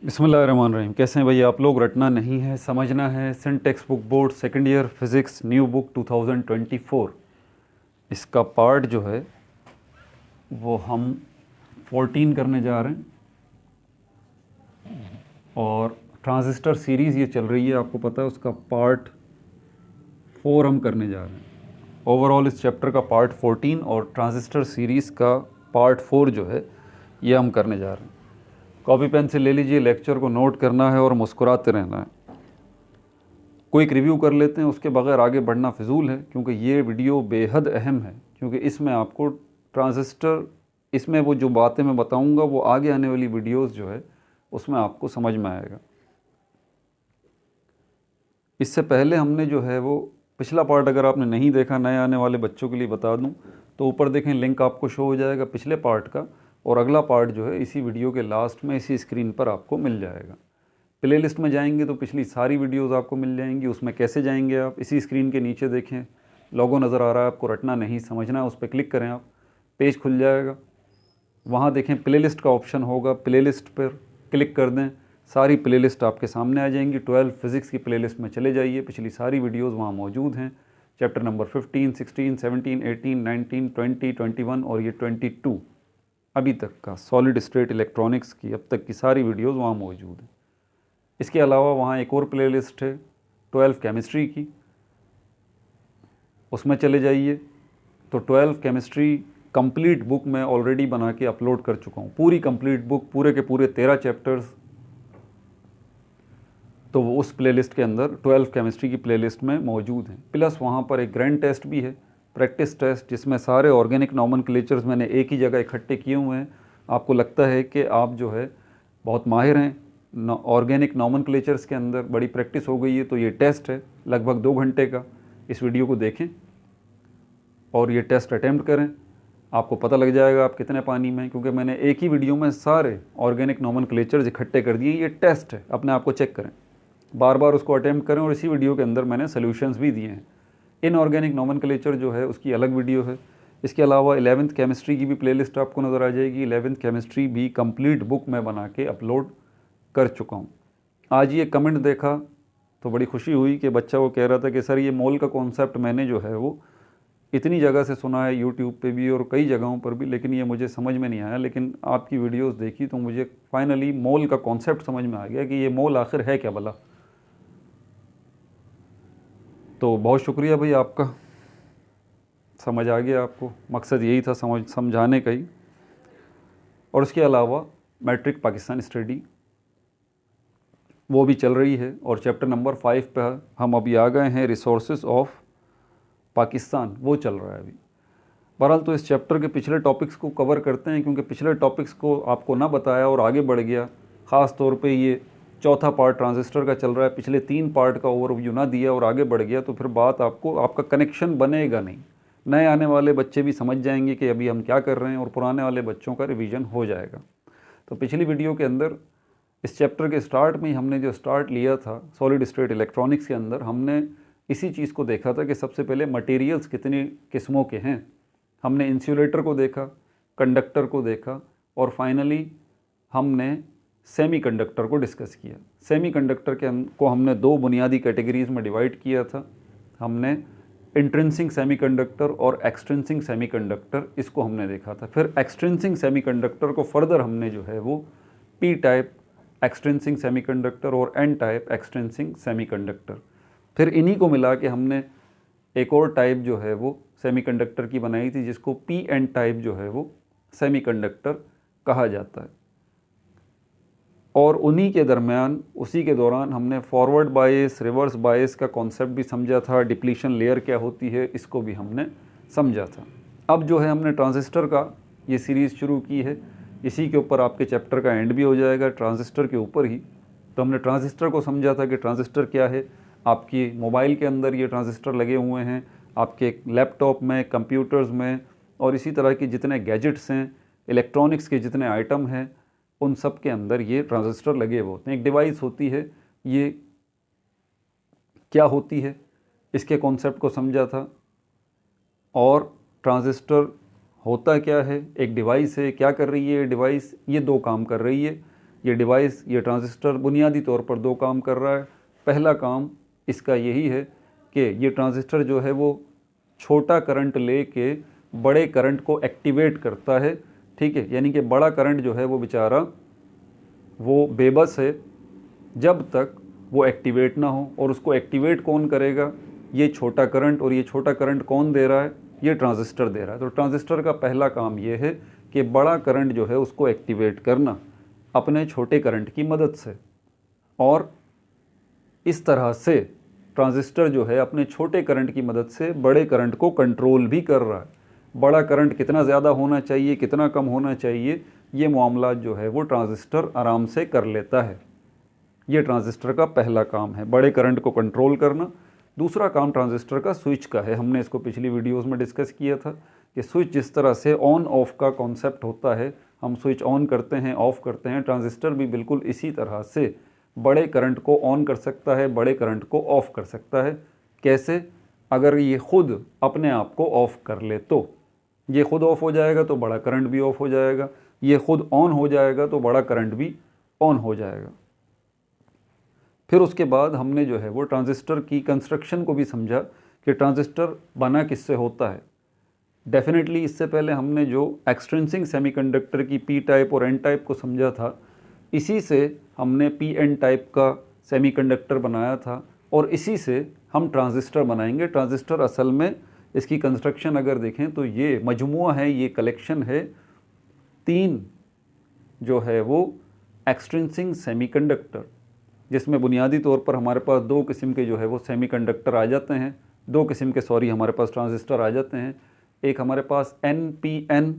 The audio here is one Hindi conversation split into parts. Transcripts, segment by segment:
बिस्मिल्लाहिर्रहमानिर्रहीम। कैसे हैं भैया आप लोग? रटना नहीं है, समझना है। सेंट text book board second year physics new book 2024, इसका पार्ट जो है वो हम 14 करने जा रहे हैं। और ट्रांजिस्टर सीरीज़ ये चल रही है, आपको पता है। उसका पार्ट 4 हम करने जा रहे हैं। ओवरऑल इस चैप्टर का पार्ट 14 और ट्रांजिस्टर सीरीज़ का पार्ट 4 जो है ये हम करने जा रहे हैं। कॉपी पेन से ले लीजिए, लेक्चर को नोट करना है और मुस्कुराते रहना है। क्विक रिव्यू कर लेते हैं, उसके बगैर आगे बढ़ना फिजूल है, क्योंकि ये वीडियो बेहद अहम है। क्योंकि इसमें आपको ट्रांजिस्टर, इसमें वो जो बातें मैं बताऊंगा वो आगे आने वाली वीडियोस जो है उसमें आपको समझ में आएगा। इससे पहले हमने जो है वो पिछला पार्ट, अगर आपने नहीं देखा, नए आने वाले बच्चों के लिए बता दूं तो ऊपर देखें, लिंक आपको शो हो जाएगा पिछले पार्ट का। और अगला पार्ट जो है इसी वीडियो के लास्ट में इसी स्क्रीन पर आपको मिल जाएगा। प्लेलिस्ट में जाएंगे तो पिछली सारी वीडियोस आपको मिल जाएंगी। उसमें कैसे जाएंगे आप? इसी स्क्रीन के नीचे देखें, लोगो नज़र आ रहा है आपको, रटना नहीं समझना है, उस पर क्लिक करें, आप पेज खुल जाएगा। वहाँ देखें प्लेलिस्ट का ऑप्शन होगा, प्लेलिस्ट पर क्लिक कर दें, सारी प्लेलिस्ट आपके सामने आ जाएंगी। 12 फिज़िक्स की प्लेलिस्ट में चले जाइए, पिछली सारी वीडियोज़ वहाँ मौजूद हैं। चैप्टर नंबर 15, 16, 17, 18, 19, 20, 21 और ये 22 अभी तक का सॉलिड स्टेट इलेक्ट्रॉनिक्स की अब तक की सारी वीडियोज़ वहाँ मौजूद हैं। इसके अलावा वहाँ एक और प्लेलिस्ट है 12 केमिस्ट्री की, उसमें चले जाइए। तो 12 केमिस्ट्री कंप्लीट बुक मैं ऑलरेडी बना के अपलोड कर चुका हूँ, पूरी कंप्लीट बुक, पूरे के पूरे 13 चैप्टर्स। तो वो उस प्लेलिस्ट के अंदर 12 केमिस्ट्री की प्लेलिस्ट में मौजूद हैं। प्लस वहाँ पर एक ग्रैंड टेस्ट भी है, प्रैक्टिस टेस्ट, जिसमें सारे ऑर्गेनिक नॉमेनक्लेचर्स मैंने एक ही जगह इकट्ठे किए हुए हैं। आपको लगता है कि आप जो है बहुत माहिर हैं ऑर्गेनिक नॉमेनक्लेचर्स के अंदर, बड़ी प्रैक्टिस हो गई है, तो ये टेस्ट है लगभग 2 घंटे का। इस वीडियो को देखें और ये टेस्ट अटैम्प्ट करें, आपको पता लग जाएगा आप कितने पानी में हैं। क्योंकि मैंने एक ही वीडियो में सारे ऑर्गेनिक नॉमेनक्लेचर्स इकट्ठे कर दिए। ये टेस्ट है, अपने आप को चेक करें, बार बार उसको अटैम्प्ट करें। और इसी वीडियो के अंदर मैंने सोल्यूशंस भी दिए हैं। इनऑर्गेनिक नॉमेनक्लेचर जो है उसकी अलग वीडियो है। इसके अलावा 11th केमिस्ट्री की भी प्लेलिस्ट आपको नज़र आ जाएगी। 11th केमिस्ट्री भी कंप्लीट बुक में बना के अपलोड कर चुका हूँ। आज ये कमेंट देखा तो बड़ी खुशी हुई कि बच्चा वो कह रहा था कि सर ये मोल का कॉन्सेप्ट मैंने जो है वो इतनी जगह से सुना है, यूट्यूब पे भी और कई जगहों पर भी, लेकिन ये मुझे समझ में नहीं आया। लेकिन आपकी वीडियोस देखी तो मुझे फाइनली मोल का कॉन्सेप्ट समझ में आ गया कि ये मोल आखिर है क्या भला। तो बहुत शुक्रिया भाई आपका, समझ आ गया आपको। मकसद यही था समझाने का ही। और उसके अलावा मैट्रिक पाकिस्तान स्टडी वो भी चल रही है। और चैप्टर नंबर 5 पे हम अभी आ गए हैं, रिसोर्सेज ऑफ पाकिस्तान, वो चल रहा है अभी। बहरहाल तो इस चैप्टर के पिछले टॉपिक्स को कवर करते हैं, क्योंकि पिछले टॉपिक्स को आपको ना बताया और आगे बढ़ गया। ख़ास तौर पे ये चौथा पार्ट ट्रांजिस्टर का चल रहा है, पिछले 3 पार्ट का ओवरव्यू ना दिया और आगे बढ़ गया तो फिर बात आपका कनेक्शन बनेगा नहीं। नए आने वाले बच्चे भी समझ जाएंगे कि अभी हम क्या कर रहे हैं, और पुराने वाले बच्चों का रिवीजन हो जाएगा। तो पिछली वीडियो के अंदर इस चैप्टर के स्टार्ट में ही हमने जो स्टार्ट लिया था सॉलिड स्टेट इलेक्ट्रॉनिक्स के अंदर, हमने इसी चीज़ को देखा था कि सबसे पहले मटेरियल्स कितनी किस्मों के हैं। हमने इंसुलेटर को देखा, कंडक्टर को देखा, और फाइनली हमने सेमीकंडक्टर को डिस्कस किया। सेमीकंडक्टर को हमने 2 बुनियादी कैटेगरीज में डिवाइड किया था। हमने इंट्रिंसिक सेमीकंडक्टर और एक्सट्रिंसिक सेमीकंडक्टर, इसको हमने देखा था। फिर एक्सट्रिंसिक सेमीकंडक्टर को फर्दर हमने जो है वो पी टाइप एक्सट्रिंसिक सेमीकंडक्टर और एन टाइप एक्सट्रिंसिक सेमीकंडक्टर, फिर इन्हीं को मिला के हमने एक और टाइप जो है वो सेमीकंडक्टर की बनाई थी, जिसको पी एन टाइप जो है वो सेमीकंडक्टर कहा जाता है। और उन्हीं के दरमियान, उसी के दौरान हमने फॉरवर्ड बायस, रिवर्स बायस का कॉन्सेप्ट भी समझा था, डिप्लीशन लेयर क्या होती है इसको भी हमने समझा था। अब जो है हमने ट्रांजिस्टर का ये सीरीज़ शुरू की है, इसी के ऊपर आपके चैप्टर का एंड भी हो जाएगा, ट्रांजिस्टर के ऊपर ही। तो हमने ट्रांजिस्टर को समझा था कि ट्रांजिस्टर क्या है। आपकी मोबाइल के अंदर ये ट्रांजिस्टर लगे हुए हैं, आपके लैपटॉप में, कंप्यूटर्स में, और इसी तरह की जितने गैजेट्स हैं, इलेक्ट्रॉनिक्स के जितने आइटम हैं, उन सब के अंदर ये ट्रांजिस्टर लगे हुए होते हैं। एक डिवाइस होती है, ये क्या होती है इसके कॉन्सेप्ट को समझा था। और ट्रांजिस्टर होता क्या है, एक डिवाइस है, क्या कर रही है ये डिवाइस, ये 2 काम कर रही है। ये डिवाइस, ये ट्रांजिस्टर बुनियादी तौर पर दो काम कर रहा है। पहला काम इसका यही है कि ये ट्रांजिस्टर जो है वो छोटा करंट लेके बड़े करंट को एक्टिवेट करता है, ठीक है। यानी कि बड़ा करंट जो है वो बेचारा वो बेबस है जब तक वो एक्टिवेट ना हो, और उसको एक्टिवेट कौन करेगा? ये छोटा करंट। और ये छोटा करंट कौन दे रहा है? ये ट्रांजिस्टर दे रहा है। तो ट्रांजिस्टर का पहला काम ये है कि बड़ा करंट जो है उसको एक्टिवेट करना अपने छोटे करंट की मदद से, और इस तरह से ट्रांजिस्टर जो है अपने छोटे करंट की मदद से बड़े करंट को कंट्रोल भी कर रहा है। बड़ा करंट कितना ज़्यादा होना चाहिए, कितना कम होना चाहिए, ये मामला जो है वो ट्रांजिस्टर आराम से कर लेता है। ये ट्रांजिस्टर का पहला काम है, बड़े करंट को कंट्रोल करना। दूसरा काम ट्रांजिस्टर का स्विच का है। हमने इसको पिछली वीडियोस में डिस्कस किया था कि स्विच जिस तरह से ऑन ऑफ का कॉन्सेप्ट होता है, हम स्विच ऑन करते हैं, ऑफ करते हैं, ट्रांजिस्टर भी बिल्कुल इसी तरह से बड़े करंट को ऑन कर सकता है, बड़े करंट को ऑफ कर सकता है। कैसे? अगर ये खुद अपने आप को ऑफ कर ले तो ये खुद ऑफ हो जाएगा तो बड़ा करंट भी ऑफ हो जाएगा, ये खुद ऑन हो जाएगा तो बड़ा करंट भी ऑन हो जाएगा। फिर उसके बाद हमने जो है वो ट्रांजिस्टर की कंस्ट्रक्शन को भी समझा कि ट्रांजिस्टर बना किससे होता है। डेफिनेटली इससे पहले हमने जो एक्सट्रिंसिक सेमीकंडक्टर की पी टाइप और एन टाइप को समझा था, इसी से हमने पी एन टाइप का सेमीकंडक्टर बनाया था, और इसी से हम ट्रांजिस्टर बनाएंगे। ट्रांजिस्टर असल में इसकी कंस्ट्रक्शन अगर देखें तो ये मजमुआ है, ये कलेक्शन है तीन जो है वो एक्सट्रिंसिक सेमीकंडक्टर, जिसमें बुनियादी तौर पर हमारे पास दो किस्म के जो है वो सेमीकंडक्टर आ जाते हैं, दो किस्म के हमारे पास ट्रांजिस्टर आ जाते हैं। एक हमारे पास NPN,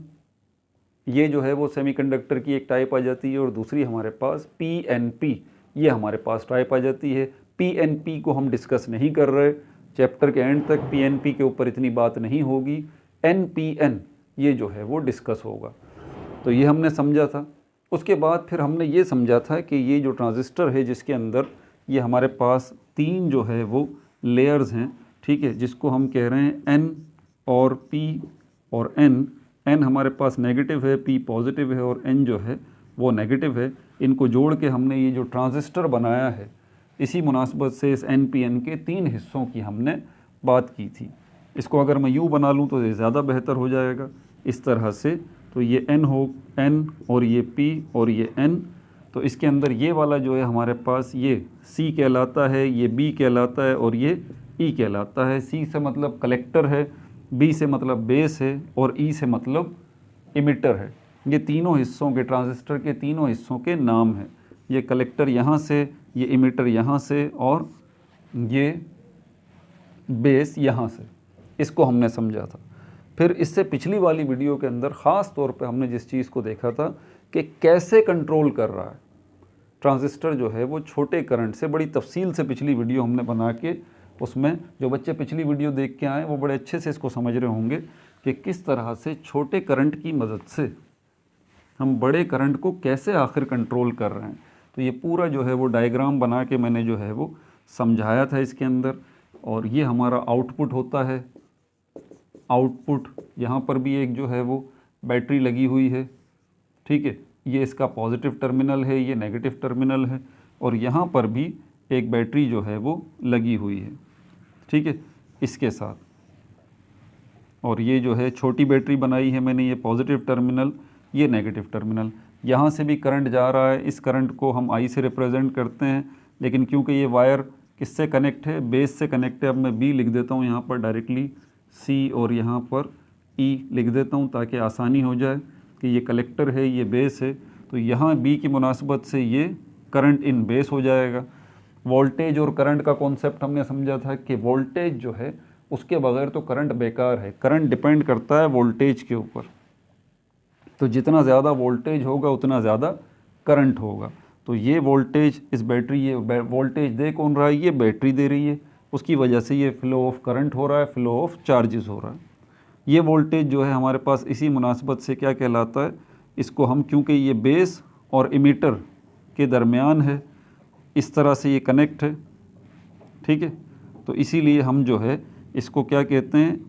ये जो है वो सेमीकंडक्टर की एक टाइप आ जाती है, और दूसरी हमारे पास PNP, ये हमारे पास टाइप आ जाती है। PNP को हम डिस्कस नहीं कर रहे, चैप्टर के एंड तक PNP के ऊपर इतनी बात नहीं होगी। NPN ये जो है वो डिस्कस होगा। तो ये हमने समझा था। उसके बाद फिर हमने ये समझा था कि ये जो ट्रांजिस्टर है जिसके अंदर ये हमारे पास तीन जो है वो लेयर्स हैं, ठीक है, जिसको हम कह रहे हैं N और P और N। N हमारे पास नेगेटिव है, P पॉजिटिव है, और N जो है वो नेगेटिव है। इनको जोड़ के हमने ये जो ट्रांजिस्टर बनाया है, इसी मुनासबत से इस NPN के तीन हिस्सों की हमने बात की थी। इसको अगर मैं यूँ बना लूँ तो ये ज़्यादा बेहतर हो जाएगा इस तरह से। तो ये N हो, N और ये P और ये N। तो इसके अंदर ये वाला जो है हमारे पास ये C कहलाता है, ये B कहलाता है, और ये E कहलाता है। C से मतलब कलेक्टर है, B से मतलब बेस है, और E से मतलब इमिटर है। ये तीनों हिस्सों के, ट्रांजिस्टर के तीनों हिस्सों के नाम हैं। ये कलेक्टर यहाँ से, ये इमिटर यहाँ से, और ये बेस यहाँ से। इसको हमने समझा था। फिर इससे पिछली वाली वीडियो के अंदर ख़ास तौर पे हमने जिस चीज़ को देखा था कि कैसे कंट्रोल कर रहा है ट्रांजिस्टर जो है वो छोटे करंट से, बड़ी तफसील से पिछली वीडियो हमने बना के, उसमें जो बच्चे पिछली वीडियो देख के आए वो बड़े अच्छे से इसको समझ रहे होंगे कि किस तरह से छोटे करंट की मदद से हम बड़े करंट को कैसे आखिर कंट्रोल कर रहे हैं। तो ये पूरा जो है वो डायग्राम बना के मैंने जो है वो समझाया था इसके अंदर। और ये हमारा आउटपुट होता है। आउटपुट यहाँ पर भी एक जो है वो बैटरी लगी हुई है, ठीक है। ये इसका पॉजिटिव टर्मिनल है, ये नेगेटिव टर्मिनल है, और यहाँ पर भी एक बैटरी जो है वो लगी हुई है, ठीक है, इसके साथ। और ये जो है छोटी बैटरी बनाई है मैंने, ये पॉजिटिव टर्मिनल, ये नेगेटिव टर्मिनल। यहाँ से भी करंट जा रहा है, इस करंट को हम I से रिप्रेजेंट करते हैं, लेकिन क्योंकि ये वायर किससे कनेक्ट है, बेस से कनेक्ट है। अब मैं B लिख देता हूँ यहाँ पर डायरेक्टली, C और यहाँ पर E लिख देता हूँ ताकि आसानी हो जाए कि ये कलेक्टर है, ये बेस है। तो यहाँ B की मुनासबत से ये करंट इन बेस हो जाएगा। वोल्टेज और करंट का कॉन्सेप्ट हमने समझा था कि वोल्टेज जो है उसके बगैर तो करंट बेकार है। करंट डिपेंड करता है वोल्टेज के ऊपर, तो जितना ज़्यादा वोल्टेज होगा उतना ज़्यादा करंट होगा। तो ये वोल्टेज, इस बैटरी, ये वोल्टेज दे कौन रहा है, ये बैटरी दे रही है, उसकी वजह से ये फ़्लो ऑफ करंट हो रहा है, फ़्लो ऑफ चार्जेस हो रहा है। ये वोल्टेज जो है हमारे पास इसी मुनासबत से क्या कहलाता है, इसको हम, क्योंकि ये बेस और इमीटर के दरमियान है, इस तरह से ये कनेक्ट है, ठीक है, तो इसीलिए हम जो है इसको क्या कहते हैं,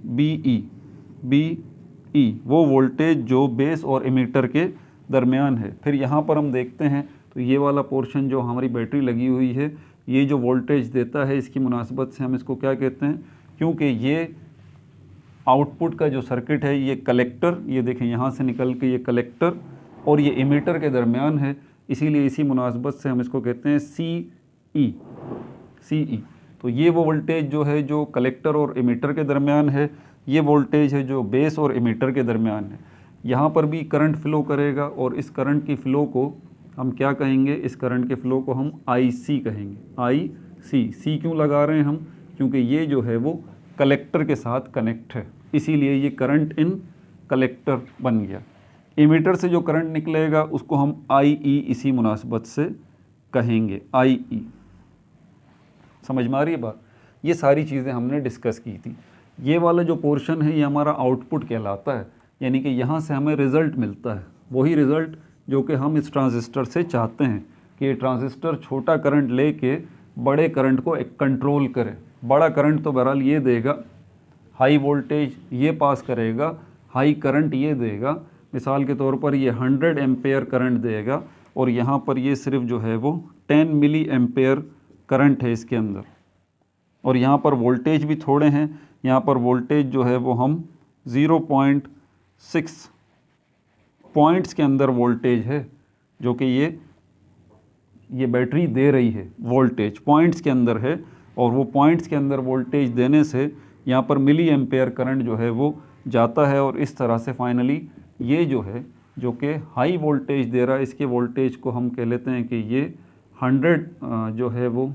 BE, वो वोल्टेज जो बेस और इमीटर के दरमियान है। फिर यहाँ पर हम देखते हैं तो ये वाला पोर्शन जो हमारी बैटरी लगी हुई है, ये जो वोल्टेज देता है, इसकी मुनासिबत से हम इसको क्या कहते हैं, क्योंकि ये आउटपुट का जो सर्किट है, ये कलेक्टर, ये देखें यहाँ से निकल के ये कलेक्टर और ये इमीटर के दरमियान है, इसीलिए इसी मुनासिबत से हम इसको कहते हैं CE। तो ये वो वोल्टेज जो है जो कलेक्टर और इमीटर के दरमियान है, ये वोल्टेज है जो बेस और इमीटर के दरमियान है। यहाँ पर भी करंट फ़्लो करेगा और इस करंट की फ़्लो को हम क्या कहेंगे, इस करंट के फ़्लो को हम IC कहेंगे। C क्यों लगा रहे हैं हम, क्योंकि ये जो है वो कलेक्टर के साथ कनेक्ट है, इसीलिए ये करंट इन कलेक्टर बन गया। इमीटर से जो करंट निकलेगा उसको हम IE इसी मुनासिबत से कहेंगे, IE। समझ में आ रही है बात? ये सारी चीज़ें हमने डिस्कस की थी। ये वाला जो पोर्शन है ये हमारा आउटपुट कहलाता है, यानी कि यहाँ से हमें रिज़ल्ट मिलता है, वही रिज़ल्ट जो कि हम इस ट्रांजिस्टर से चाहते हैं कि ये ट्रांजिस्टर छोटा करंट लेके बड़े करंट को एक कंट्रोल करे। बड़ा करंट तो बहरहाल ये देगा, हाई वोल्टेज ये पास करेगा, हाई करंट ये देगा। मिसाल के तौर पर ये 100 एम्पेयर करंट देगा और यहाँ पर ये सिर्फ जो है वो 10 मिली एम्पेयर करंट है इसके अंदर, और यहाँ पर वोल्टेज भी थोड़े हैं। यहाँ पर वोल्टेज जो है वो हम 0.6 पॉइंट्स के अंदर वोल्टेज है जो कि ये बैटरी दे रही है, वोल्टेज पॉइंट्स के अंदर है, और वो पॉइंट्स के अंदर वोल्टेज देने से यहाँ पर मिली एम्पेयर करंट जो है वो जाता है, और इस तरह से फाइनली ये जो है जो कि हाई वोल्टेज दे रहा है, इसके वोल्टेज को हम कह लेते हैं कि ये 100 जो है वो,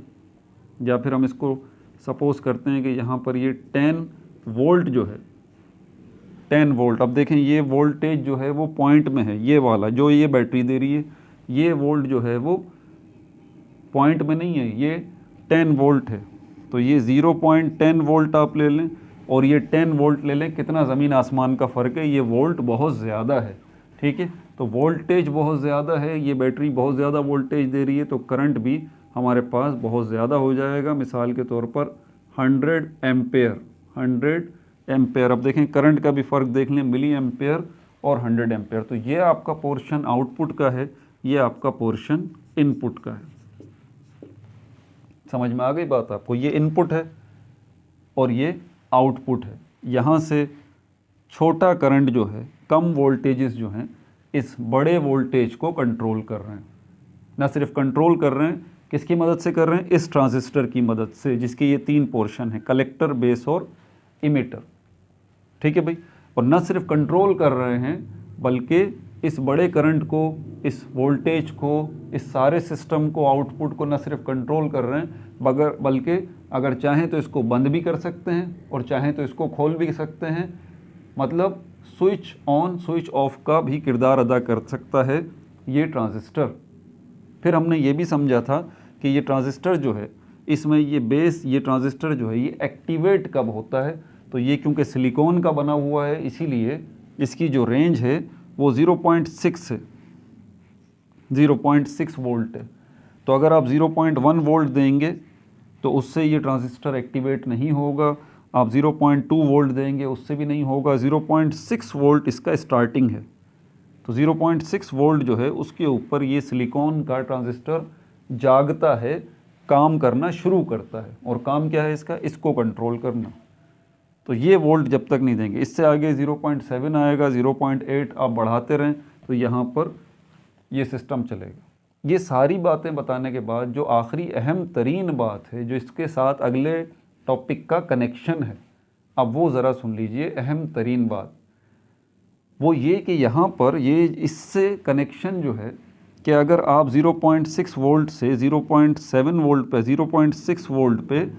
या फिर हम इसको सपोज़ करते हैं कि यहाँ पर ये 10 वोल्ट जो है, 10 वोल्ट। अब देखें ये वोल्टेज जो है वो पॉइंट में है, ये वाला जो ये बैटरी दे रही है, ये वोल्ट जो है वो पॉइंट में नहीं है, ये 10 वोल्ट है। तो ये 0.10 वोल्ट आप ले लें और ये 10 वोल्ट ले लें, कितना ज़मीन आसमान का फ़र्क है। ये वोल्ट बहुत ज़्यादा है, ठीक है। तो वोल्टेज बहुत ज़्यादा है, ये बैटरी बहुत ज़्यादा वोल्टेज दे रही है, तो करंट भी हमारे पास बहुत ज़्यादा हो जाएगा। मिसाल के तौर पर 100 एम्पेयर, 100 एम्पेयर। अब देखें करंट का भी फ़र्क देख लें, मिली एम्पेयर और 100 एम्पेयर। तो ये आपका पोर्शन आउटपुट का है, ये आपका पोर्शन इनपुट का है। समझ में आ गई बात आपको? ये इनपुट है और ये आउटपुट है। यहाँ से छोटा करंट जो है, कम वोल्टेजेस जो हैं, इस बड़े वोल्टेज को कंट्रोल कर रहे हैं। ना सिर्फ कंट्रोल कर रहे हैं, किसकी मदद से कर रहे हैं, इस ट्रांजिस्टर की मदद से, जिसके ये 3 पोर्शन हैं, कलेक्टर, बेस और इमीटर, ठीक है भाई। और न सिर्फ कंट्रोल कर रहे हैं, बल्कि इस बड़े करंट को, इस वोल्टेज को, इस सारे सिस्टम को, आउटपुट को न सिर्फ कंट्रोल कर रहे हैं, बल्कि अगर चाहें तो इसको बंद भी कर सकते हैं और चाहें तो इसको खोल भी सकते हैं। मतलब स्विच ऑन स्विच ऑफ का भी किरदार अदा कर सकता है ये ट्रांजिस्टर। फिर हमने ये भी समझा था कि ये ट्रांजिस्टर जो है, इसमें ये बेस, ये ट्रांजिस्टर जो है, ये एक्टिवेट कब होता है। तो ये क्योंकि सिलिकॉन का बना हुआ है, इसीलिए इसकी जो रेंज है वो 0.6 है, 0.6 वोल्ट है। तो अगर आप 0.1 वोल्ट देंगे तो उससे ये ट्रांजिस्टर एक्टिवेट नहीं होगा। आप 0.2 वोल्ट देंगे, उससे भी नहीं होगा। 0.6 वोल्ट इसका स्टार्टिंग है। तो 0.6 वोल्ट जो है उसके ऊपर ये सिलिकॉन का ट्रांजिस्टर जागता है, काम करना शुरू करता है। और काम क्या है इसका, इसको कंट्रोल करना। तो ये वोल्ट जब तक नहीं देंगे, इससे आगे 0.7 आएगा, 0.8 आप बढ़ाते रहें तो यहाँ पर ये सिस्टम चलेगा। ये सारी बातें बताने के बाद जो आखिरी अहम तरीन बात है, जो इसके साथ अगले टॉपिक का कनेक्शन है, अब वो ज़रा सुन लीजिए। अहम तरीन बात वो ये कि यहाँ पर ये इससे कनेक्शन जो है कि अगर आप 0.6 वोल्ट से 0.7 वोल्ट पे, 0.6 वोल्ट पे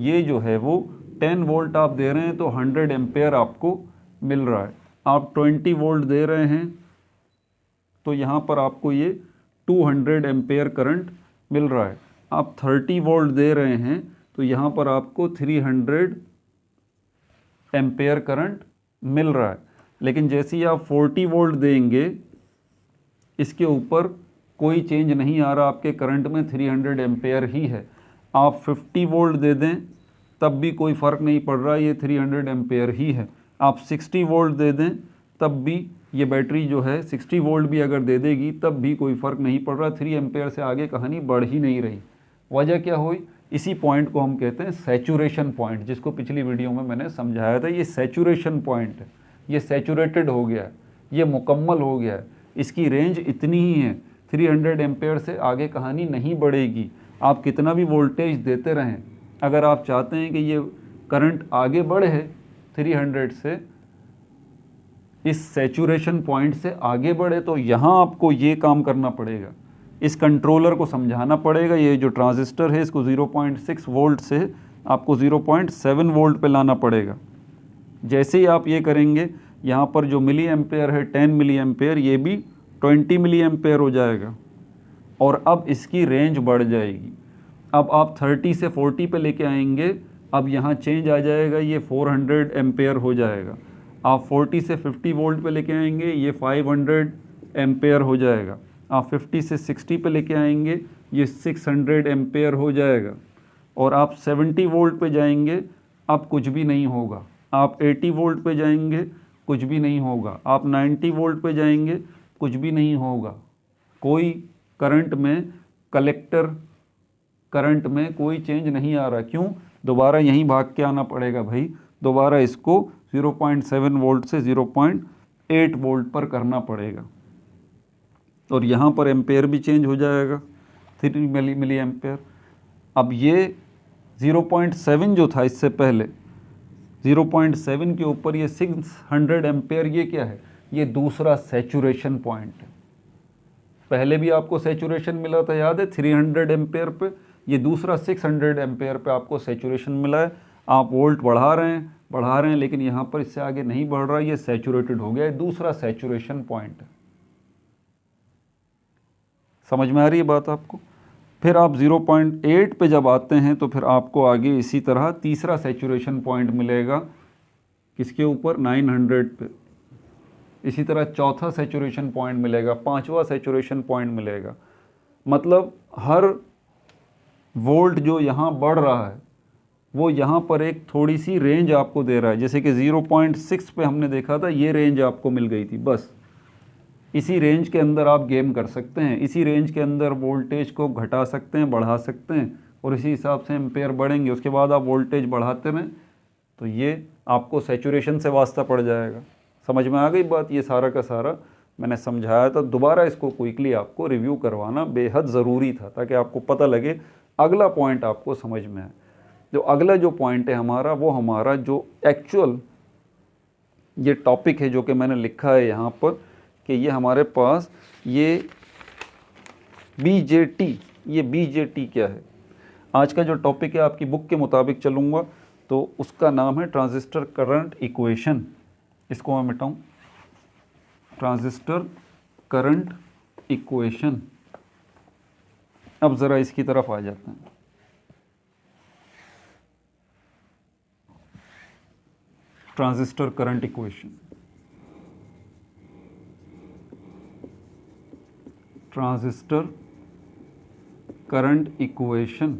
ये जो है वो 10 वोल्ट आप दे रहे हैं तो 100 एम्पेयर आपको मिल रहा है। आप 20 वोल्ट दे रहे हैं तो यहाँ पर आपको ये 200 एम्पेयर करंट मिल रहा है। आप 30 वोल्ट दे रहे हैं तो यहाँ पर आपको 300 एम्पेयर करंट मिल रहा है। लेकिन जैसे ही आप 40 वोल्ट देंगे, इसके ऊपर कोई चेंज नहीं आ रहा, आपके करंट में 300 एम्पेयर ही है। आप 50 वोल्ट दे दें तब भी कोई फ़र्क नहीं पड़ रहा, ये 300 एम्पेयर ही है। आप 60 वोल्ट दे दें तब भी ये बैटरी जो है 60 वोल्ट भी अगर दे देगी तब भी कोई फ़र्क नहीं पड़ रहा, 3 एम्पेयर से आगे कहानी बढ़ ही नहीं रही। वजह क्या हुई? इसी पॉइंट को हम कहते हैं सैचुरेशन पॉइंट, जिसको पिछली वीडियो में मैंने समझाया था। ये सैचुरेशन पॉइंट है, ये सैचुरेटेड हो गया है, ये मुकम्मल हो गया है। इसकी रेंज इतनी ही है, 300 एम्पेयर से आगे कहानी नहीं बढ़ेगी। आप कितना भी वोल्टेज देते रहें, अगर आप चाहते हैं कि ये करंट आगे बढ़े 300 से, इस सैचुरेशन पॉइंट से आगे बढ़े, तो यहाँ आपको ये काम करना पड़ेगा, इस कंट्रोलर को समझाना पड़ेगा। ये जो ट्रांजिस्टर है इसको 0.6 वोल्ट से आपको 0.7 वोल्ट पे लाना पड़ेगा। जैसे ही आप ये करेंगे, यहाँ पर जो मिली एम्पेयर है 10 मिली एम्पेयर, ये भी 20 मिली एम्पेयर हो जाएगा और अब इसकी रेंज बढ़ जाएगी। अब आप 30 से 40 पे लेके आएंगे, अब यहाँ चेंज आ जाएगा, ये 400 एम्पेयर हो जाएगा। आप 40 से 50 वोल्ट पे लेके आएंगे, ये 500 एम्पेयर हो जाएगा। आप 50 से 60 पे लेके आएंगे, ये 600 एम्पेयर हो जाएगा। और आप 70 वोल्ट पे जाएंगे, अब कुछ भी नहीं होगा। आप 80 वोल्ट पे जाएंगे, कुछ भी नहीं होगा। आप 90 वोल्ट पे जाएंगे, कुछ भी नहीं होगा। कोई करंट में, कलेक्टर करंट में कोई चेंज नहीं आ रहा। क्यों? दोबारा यहीं भाग के आना पड़ेगा भाई, दोबारा इसको 0.7 वोल्ट से 0.8 वोल्ट पर करना पड़ेगा। और यहाँ पर एम्पेयर भी चेंज हो जाएगा, 3 मिली एम्पेयर। अब ये 0.7 जो था इससे पहले, 0.7 के ऊपर ये 600 एम्पेयर, ये क्या है? ये दूसरा सैचुरेशन पॉइंट है। पहले भी आपको सैचुरेशन मिला था, याद है, 300 एम्पेयर पे। ये दूसरा 600 एम्पेयर पे आपको सैचुरेशन मिला है। आप वोल्ट बढ़ा रहे हैं, लेकिन यहाँ पर इससे आगे नहीं बढ़ रहा, ये सैचुरेटेड हो गया है, दूसरा सैचुरेशन पॉइंट है। समझ में आ रही है बात आपको? फिर आप 0.8 पे जब आते हैं तो फिर आपको आगे इसी तरह तीसरा सैचुरेशन पॉइंट मिलेगा, किसके ऊपर? 900 पे। इसी तरह चौथा सैचुरेशन पॉइंट मिलेगा, पांचवा सैचुरेशन पॉइंट मिलेगा। मतलब हर वोल्ट जो यहाँ बढ़ रहा है वो यहाँ पर एक थोड़ी सी रेंज आपको दे रहा है। जैसे कि 0.6 पे हमने देखा था, ये रेंज आपको मिल गई थी। बस इसी रेंज के अंदर आप गेम कर सकते हैं, इसी रेंज के अंदर वोल्टेज को घटा सकते हैं, बढ़ा सकते हैं, और इसी हिसाब से एम्पेयर बढ़ेंगे। उसके बाद आप वोल्टेज बढ़ाते रहें तो ये आपको सैचुरेशन से वास्ता पड़ जाएगा। समझ में आ गई बात? ये सारा का सारा मैंने समझाया था, दोबारा इसको क्विकली आपको रिव्यू करवाना बेहद ज़रूरी था ताकि आपको पता लगे, अगला पॉइंट आपको समझ में आए। जो अगला जो पॉइंट है हमारा, वो हमारा जो एक्चुअल ये टॉपिक है जो कि मैंने लिखा है यहाँ पर, कि ये हमारे पास ये BJT, ये BJT क्या है? आज का जो टॉपिक है, आपकी बुक के मुताबिक चलूँगा तो उसका नाम है ट्रांजिस्टर करंट इक्वेशन। इसको मैं मिटाऊँ, ट्रांजिस्टर करंट इक्वेशन। अब ज़रा इसकी तरफ आ जाते हैं। Transistor current equation, transistor current equation.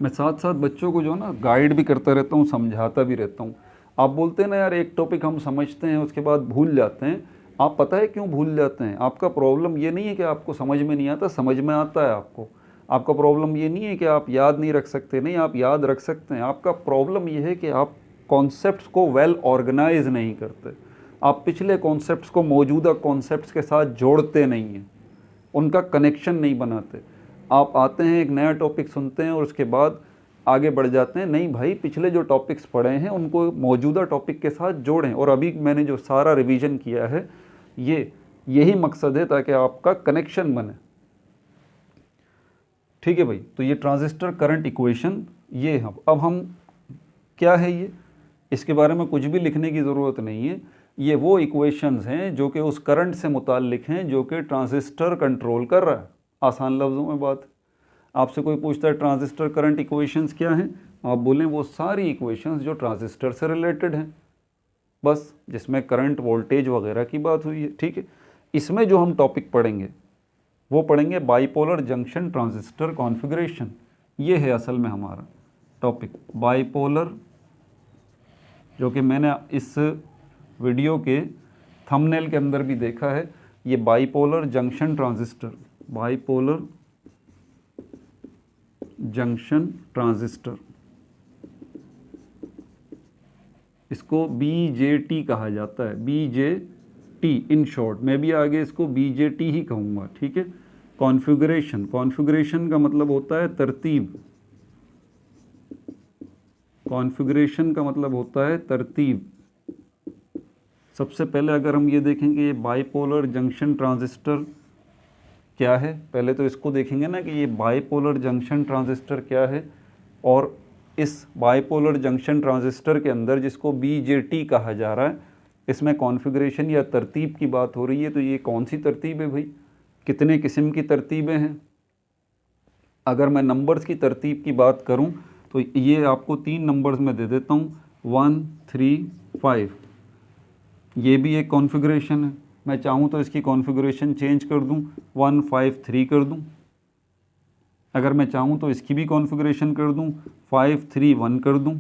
मैं साथ साथ बच्चों को जो ना गाइड भी करता रहता हूँ, समझाता भी रहता हूँ। आप बोलते हैं ना यार एक टॉपिक हम समझते हैं उसके बाद भूल जाते हैं। आप पता है क्यों भूल जाते हैं? आपका प्रॉब्लम ये नहीं है कि आपको समझ में नहीं आता, समझ में आता है आपको। आपका प्रॉब्लम ये नहीं है कि आप याद नहीं रख सकते, नहीं, आप याद रख सकते हैं। आपका प्रॉब्लम ये है कि आप कॉन्सेप्ट्स को वेल ऑर्गेनाइज नहीं करते। आप पिछले कॉन्सेप्ट्स को मौजूदा कॉन्सेप्ट्स के साथ जोड़ते नहीं हैं, उनका कनेक्शन नहीं बनाते। आप आते हैं, एक नया टॉपिक सुनते हैं और उसके बाद आगे बढ़ जाते हैं। नहीं भाई, पिछले जो टॉपिक्स पढ़े हैं उनको मौजूदा टॉपिक के साथ जोड़ें। और अभी मैंने जो सारा रिवीजन किया है, यही मकसद है ताकि आपका कनेक्शन बने। ठीक है भाई? तो ये ट्रांजिस्टर करंट इक्वेशन ये है। अब हम क्या है ये, इसके बारे में कुछ भी लिखने की ज़रूरत नहीं है। ये वो इक्वेशंस हैं जो कि उस करंट से मुताल्लिक हैं जो कि ट्रांजिस्टर कंट्रोल कर रहा है। आसान लफ्ज़ों में बात, आपसे कोई पूछता है ट्रांजिस्टर करंट इक्वेशंस क्या हैं, आप बोलें वो सारी इक्वेशंस जो ट्रांजिस्टर से रिलेटेड हैं, बस, जिसमें करंट, वोल्टेज वगैरह की बात हुई है। ठीक है? इसमें जो हम टॉपिक पढ़ेंगे वो पढ़ेंगे बाइपोलर जंक्शन ट्रांजिस्टर कॉन्फ़िगरेशन। ये है असल में हमारा टॉपिक, बाइपोलर, जो कि मैंने इस वीडियो के थंबनेल के अंदर भी देखा है, ये bipolar junction transistor, bipolar junction transistor, इसको BJT कहा जाता है, BJT इन शॉर्ट। मैं भी आगे इसको BJT ही कहूँगा, ठीक है। कॉन्फ़िगरेशन, कॉन्फ़िगरेशन का मतलब होता है तरतीब, कॉन्फ़िगरेशन का मतलब होता है तरतीब। सबसे पहले अगर हम ये देखेंगे ये बाइपोलर जंक्शन ट्रांजिस्टर क्या है, पहले तो इसको देखेंगे ना कि ये बाइपोलर जंक्शन ट्रांजिस्टर क्या है, और इस बाइपोलर जंक्शन ट्रांजिस्टर के अंदर जिसको BJT कहा जा रहा है, इसमें कॉन्फ़िगरेशन या तरतीब की बात हो रही है। तो ये कौन सी तरतीब है भाई, कितने किस्म की तरतीबें हैं। अगर मैं नंबर्स की तरतीब की बात करूं तो ये आपको 3 नंबर्स में दे देता हूं, 1 3 5। ये भी एक कॉन्फ़िगरेशन है, मैं चाहूँ तो इसकी कॉन्फ़िगरेशन चेंज कर दूं, 1 5 3 कर दूं। अगर मैं चाहूँ तो इसकी भी कॉन्फ़िगरेशन कर दूं, 5 3 1 कर दूं।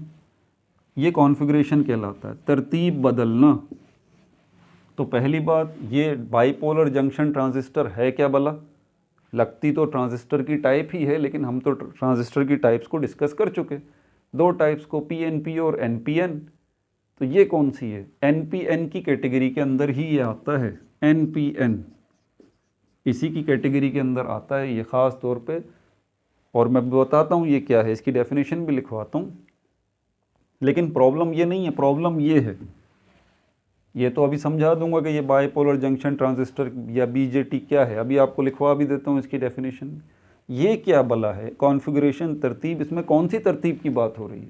ये कॉन्फ़िगरेशन कहलाता है, तरतीब बदलना। तो पहली बात, ये बाइपोलर जंक्शन ट्रांजिस्टर है क्या भला? लगती तो ट्रांजिस्टर की टाइप ही है, लेकिन हम तो ट्रांजिस्टर की टाइप्स को डिस्कस कर चुके, 2 टाइप्स को, PNP और NPN। तो ये कौन सी है? NPN की कैटेगरी के अंदर ही ये आता है, NPN इसी की कैटेगरी के अंदर आता है ये ख़ास तौर पे। और मैं बताता हूँ ये क्या है, इसकी डेफिनेशन भी लिखवाता हूँ। लेकिन प्रॉब्लम ये नहीं है, प्रॉब्लम ये है, ये तो अभी समझा दूंगा कि ये बाइपोलर जंक्शन ट्रांजिस्टर या BJT क्या है, अभी आपको लिखवा भी देता हूँ इसकी डेफिनेशन। ये क्या भला है कॉन्फ़िगरेशन तरतीब, इसमें कौन सी तरतीब की बात हो रही है?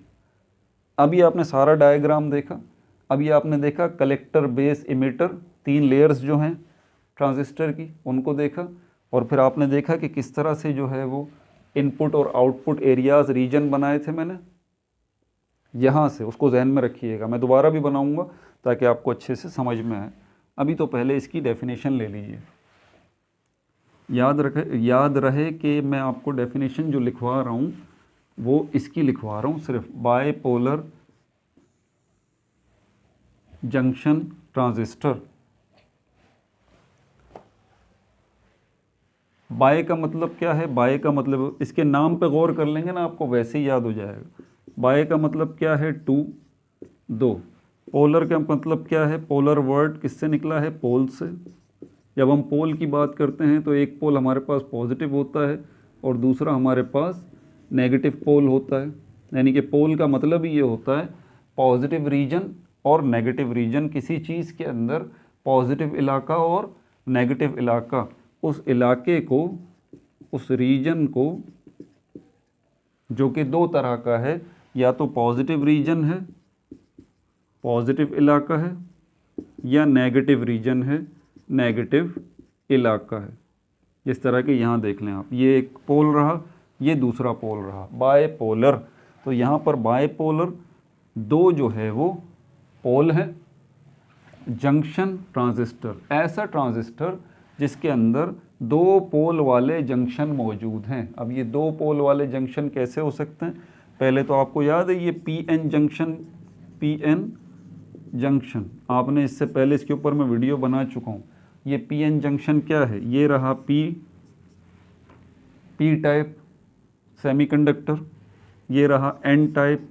अभी आपने सारा डायग्राम देखा, अभी आपने देखा कलेक्टर बेस इमिटर, 3 लेयर्स जो हैं ट्रांजिस्टर की उनको देखा, और फिर आपने देखा कि किस तरह से जो है वो इनपुट और आउटपुट एरियाज़ रीजन बनाए थे मैंने। यहाँ से उसको जहन में रखिएगा, मैं दोबारा भी बनाऊंगा ताकि आपको अच्छे से समझ में आए। अभी तो पहले इसकी डेफिनेशन ले लीजिए, याद रहे कि मैं आपको डेफिनेशन जो लिखवा रहा हूँ वो इसकी लिखवा रहा हूँ सिर्फ, बाइपोलर जंक्शन ट्रांजिस्टर। बाय का मतलब क्या है? बाय का मतलब, इसके नाम पे गौर कर लेंगे ना आपको वैसे ही याद हो जाएगा। बाय का मतलब क्या है? 2 2। पोलर का मतलब क्या है? पोलर वर्ड किससे निकला है? पोल से। जब हम पोल की बात करते हैं तो एक पोल हमारे पास पॉजिटिव होता है और दूसरा हमारे पास नेगेटिव पोल होता है। यानी कि पोल का मतलब ही ये होता है पॉजिटिव रीजन और नेगेटिव रीजन। किसी चीज़ के अंदर पॉजिटिव इलाका और नेगेटिव इलाका, उस इलाके को, उस रीजन को, जो कि 2 तरह का है, या तो पॉजिटिव रीजन है, पॉजिटिव इलाका है, या नेगेटिव रीजन है, नेगेटिव इलाका है। इस तरह के यहाँ देख लें आप, ये एक पोल रहा, ये दूसरा पोल रहा, बायपोलर। तो यहाँ पर बायपोलर 2 जो है वो पोल है। जंक्शन ट्रांजिस्टर, ऐसा ट्रांजिस्टर जिसके अंदर 2 पोल वाले जंक्शन मौजूद हैं। अब ये 2 पोल वाले जंक्शन कैसे हो सकते हैं? पहले तो आपको याद है ये PN जंक्शन, PN जंक्शन, आपने इससे पहले इसके ऊपर मैं वीडियो बना चुका हूँ। ये PN जंक्शन क्या है? ये रहा P टाइप सेमीकंडक्टर, ये रहा N type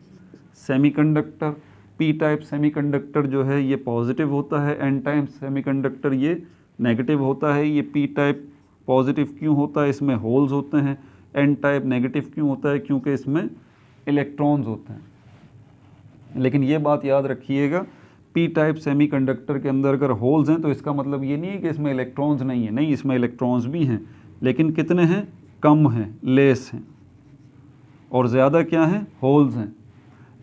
semiconductor. P type semiconductor जो है ये पॉजिटिव होता है, N टाइप सेमीकंडक्टर ये नेगेटिव होता है। ये P टाइप पॉजिटिव क्यों होता है? इसमें होल्स होते हैं। N टाइप नेगेटिव क्यों होता है? क्योंकि इसमें इलेक्ट्रॉन्स होते हैं। लेकिन ये बात याद रखिएगा, P टाइप सेमीकंडक्टर के अंदर अगर होल्स हैं तो इसका मतलब ये नहीं है कि इसमें इलेक्ट्रॉन्स नहीं है, नहीं, इसमें इलेक्ट्रॉन्स भी हैं, लेकिन कितने हैं? कम हैं, लेस हैं। और ज़्यादा क्या हैं? होल्स हैं।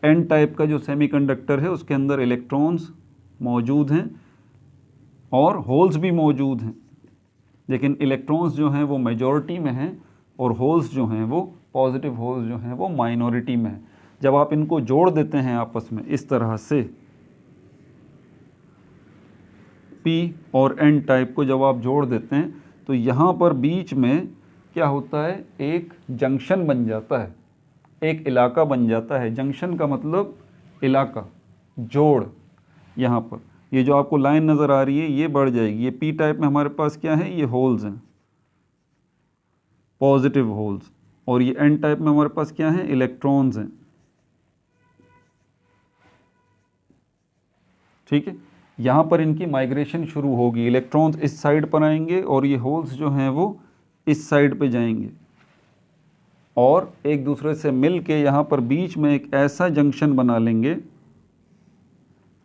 N टाइप का जो सेमीकंडक्टर है उसके अंदर इलेक्ट्रॉन्स मौजूद हैं और होल्स भी मौजूद हैं, लेकिन इलेक्ट्रॉन्स जो हैं वो मेजॉरिटी में हैं और होल्स जो हैं वो, पॉजिटिव होल्स जो हैं वो माइनॉरिटी में हैं। जब आप इनको जोड़ देते हैं आपस में इस तरह से, P और N टाइप को जब आप जोड़ देते हैं तो यहाँ पर बीच में क्या होता है? एक जंक्शन बन जाता है, एक इलाका बन जाता है। जंक्शन का मतलब इलाका, जोड़। यहाँ पर ये जो आपको लाइन नज़र आ रही है ये बढ़ जाएगी। ये पी टाइप में हमारे पास क्या है, ये होल्स हैं, पॉजिटिव होल्स। और ये एन टाइप में हमारे पास क्या है, इलेक्ट्रॉन्स हैं। ठीक है, यहाँ पर इनकी माइग्रेशन शुरू होगी, इलेक्ट्रॉन्स इस साइड पर आएंगे और ये होल्स जो हैं वो इस साइड पे जाएंगे और एक दूसरे से मिल के यहाँ पर बीच में एक ऐसा जंक्शन बना लेंगे,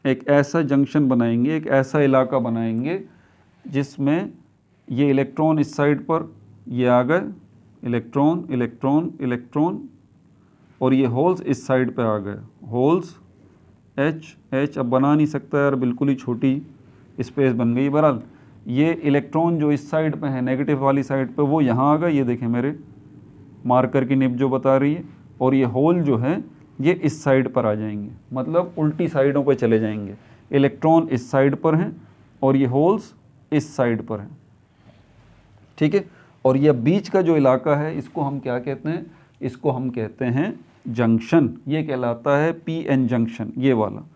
एक ऐसा जंक्शन बनाएंगे, एक ऐसा इलाका बनाएंगे जिसमें ये इलेक्ट्रॉन इस साइड पर ये आ गए, इलेक्ट्रॉन इलेक्ट्रॉन इलेक्ट्रॉन, और ये होल्स इस साइड पे आ गए, होल्स एच एच। अब बना नहीं सकता यार, बिल्कुल ही छोटी स्पेस बन गई। बहरहाल ये इलेक्ट्रॉन जो इस साइड पे है, नेगेटिव वाली साइड पे, वो यहाँ आ गए, ये देखें मेरे मार्कर की निब जो बता रही है, और ये होल जो है ये इस साइड पर आ जाएंगे, मतलब उल्टी साइडों पर चले जाएंगे। इलेक्ट्रॉन इस साइड पर हैं और ये होल्स इस साइड पर हैं। ठीक है, और ये बीच का जो इलाका है इसको हम क्या कहते हैं, इसको हम कहते हैं जंक्शन। ये कहलाता है पी एन जंक्शन, ये वाला।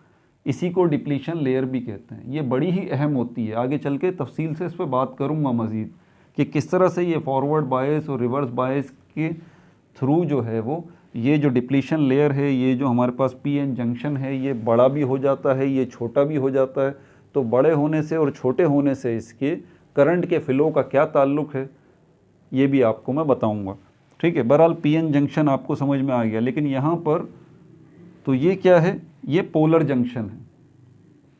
इसी को डिप्लीशन लेयर भी कहते हैं। ये बड़ी ही अहम होती है, आगे चल के तफसील से इस पर बात करूँगा मज़ीद कि किस तरह से ये फॉरवर्ड बायस और रिवर्स बायस के थ्रू जो है वो ये जो डिप्लीशन लेयर है, ये जो हमारे पास पी एन जंक्शन है, ये बड़ा भी हो जाता है, ये छोटा भी हो जाता है। तो बड़े होने से और छोटे होने से इसके करंट के फ़्लो का क्या ताल्लुक़ है ये भी आपको मैं बताऊंगा। ठीक है, बहरहाल पी एन जंक्शन आपको समझ में आ गया। लेकिन यहाँ पर तो ये क्या है, ये पोलर जंक्शन है।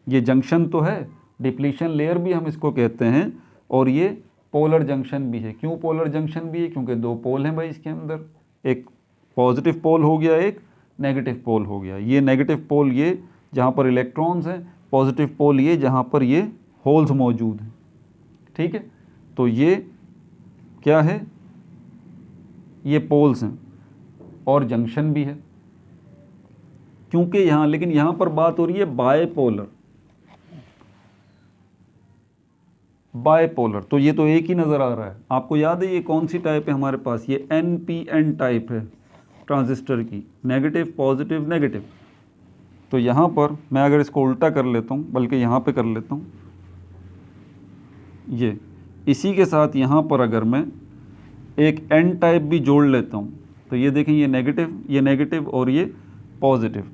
ये जंक्शन तो है, डिप्लीशन लेयर भी हम इसको कहते हैं, और ये पोलर जंक्शन भी है। क्यों पोलर जंक्शन भी है, क्योंकि दो पोल हैं भाई इसके अंदर, एक पॉजिटिव पोल हो गया, एक नेगेटिव पोल हो गया। ये नेगेटिव पोल ये जहाँ पर इलेक्ट्रॉन्स हैं, पॉजिटिव पोल ये जहाँ पर ये होल्स मौजूद हैं। ठीक है, तो ये क्या है, ये पोल्स हैं और जंक्शन भी है। क्योंकि यहाँ, लेकिन यहाँ पर बात हो रही है बायपोलर, बायपोलर। तो ये तो एक ही नज़र आ रहा है। आपको याद है ये कौन सी टाइप है हमारे पास, ये NPN टाइप है ट्रांजिस्टर की, नेगेटिव पॉजिटिव नेगेटिव। तो यहाँ पर मैं अगर इसको उल्टा कर लेता हूँ, बल्कि यहाँ पे कर लेता हूँ, ये इसी के साथ यहाँ पर अगर मैं एक N टाइप भी जोड़ लेता हूँ, तो ये देखें ये नेगेटिव और ये पॉजिटिव।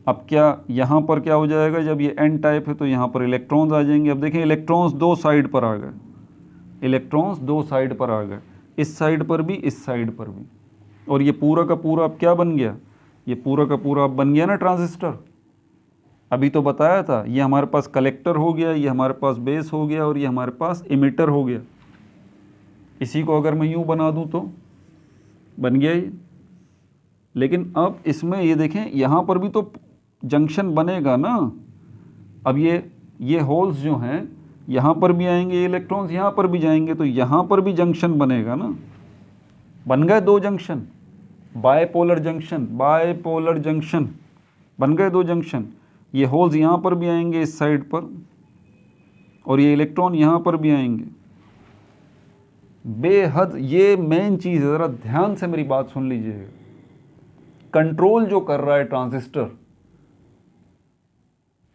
अब क्या यहाँ पर क्या हो जाएगा, जब ये N टाइप है तो यहाँ पर इलेक्ट्रॉन्स आ जाएंगे। अब देखें इलेक्ट्रॉन्स दो साइड पर आ गए, इलेक्ट्रॉन्स दो साइड पर आ गए, इस साइड पर भी, इस साइड पर भी। और ये पूरा का पूरा अब क्या बन गया, ये पूरा का पूरा अब बन गया ना ट्रांजिस्टर। अभी तो बताया था, ये हमारे पास कलेक्टर हो गया, ये हमारे पास बेस हो गया, और ये हमारे पास इमिटर हो गया। इसी को अगर मैं यूँ बना दूँ तो बन गया ये। लेकिन अब इसमें ये देखें, यहाँ पर भी तो जंक्शन बनेगा ना। अब ये होल्स जो हैं यहाँ पर भी आएंगे, इलेक्ट्रॉन्स यहाँ पर भी जाएंगे, तो यहाँ पर भी जंक्शन बनेगा ना। बन गए दो junction, bipolar junction, bipolar junction बन गए दो जंक्शन। ये होल्स यहाँ पर भी आएंगे इस साइड पर, और ये इलेक्ट्रॉन यहाँ पर भी आएंगे। बेहद ये मेन चीज़ है, ज़रा ध्यान से मेरी बात सुन लीजिएगा। कंट्रोल जो कर रहा है ट्रांजिस्टर,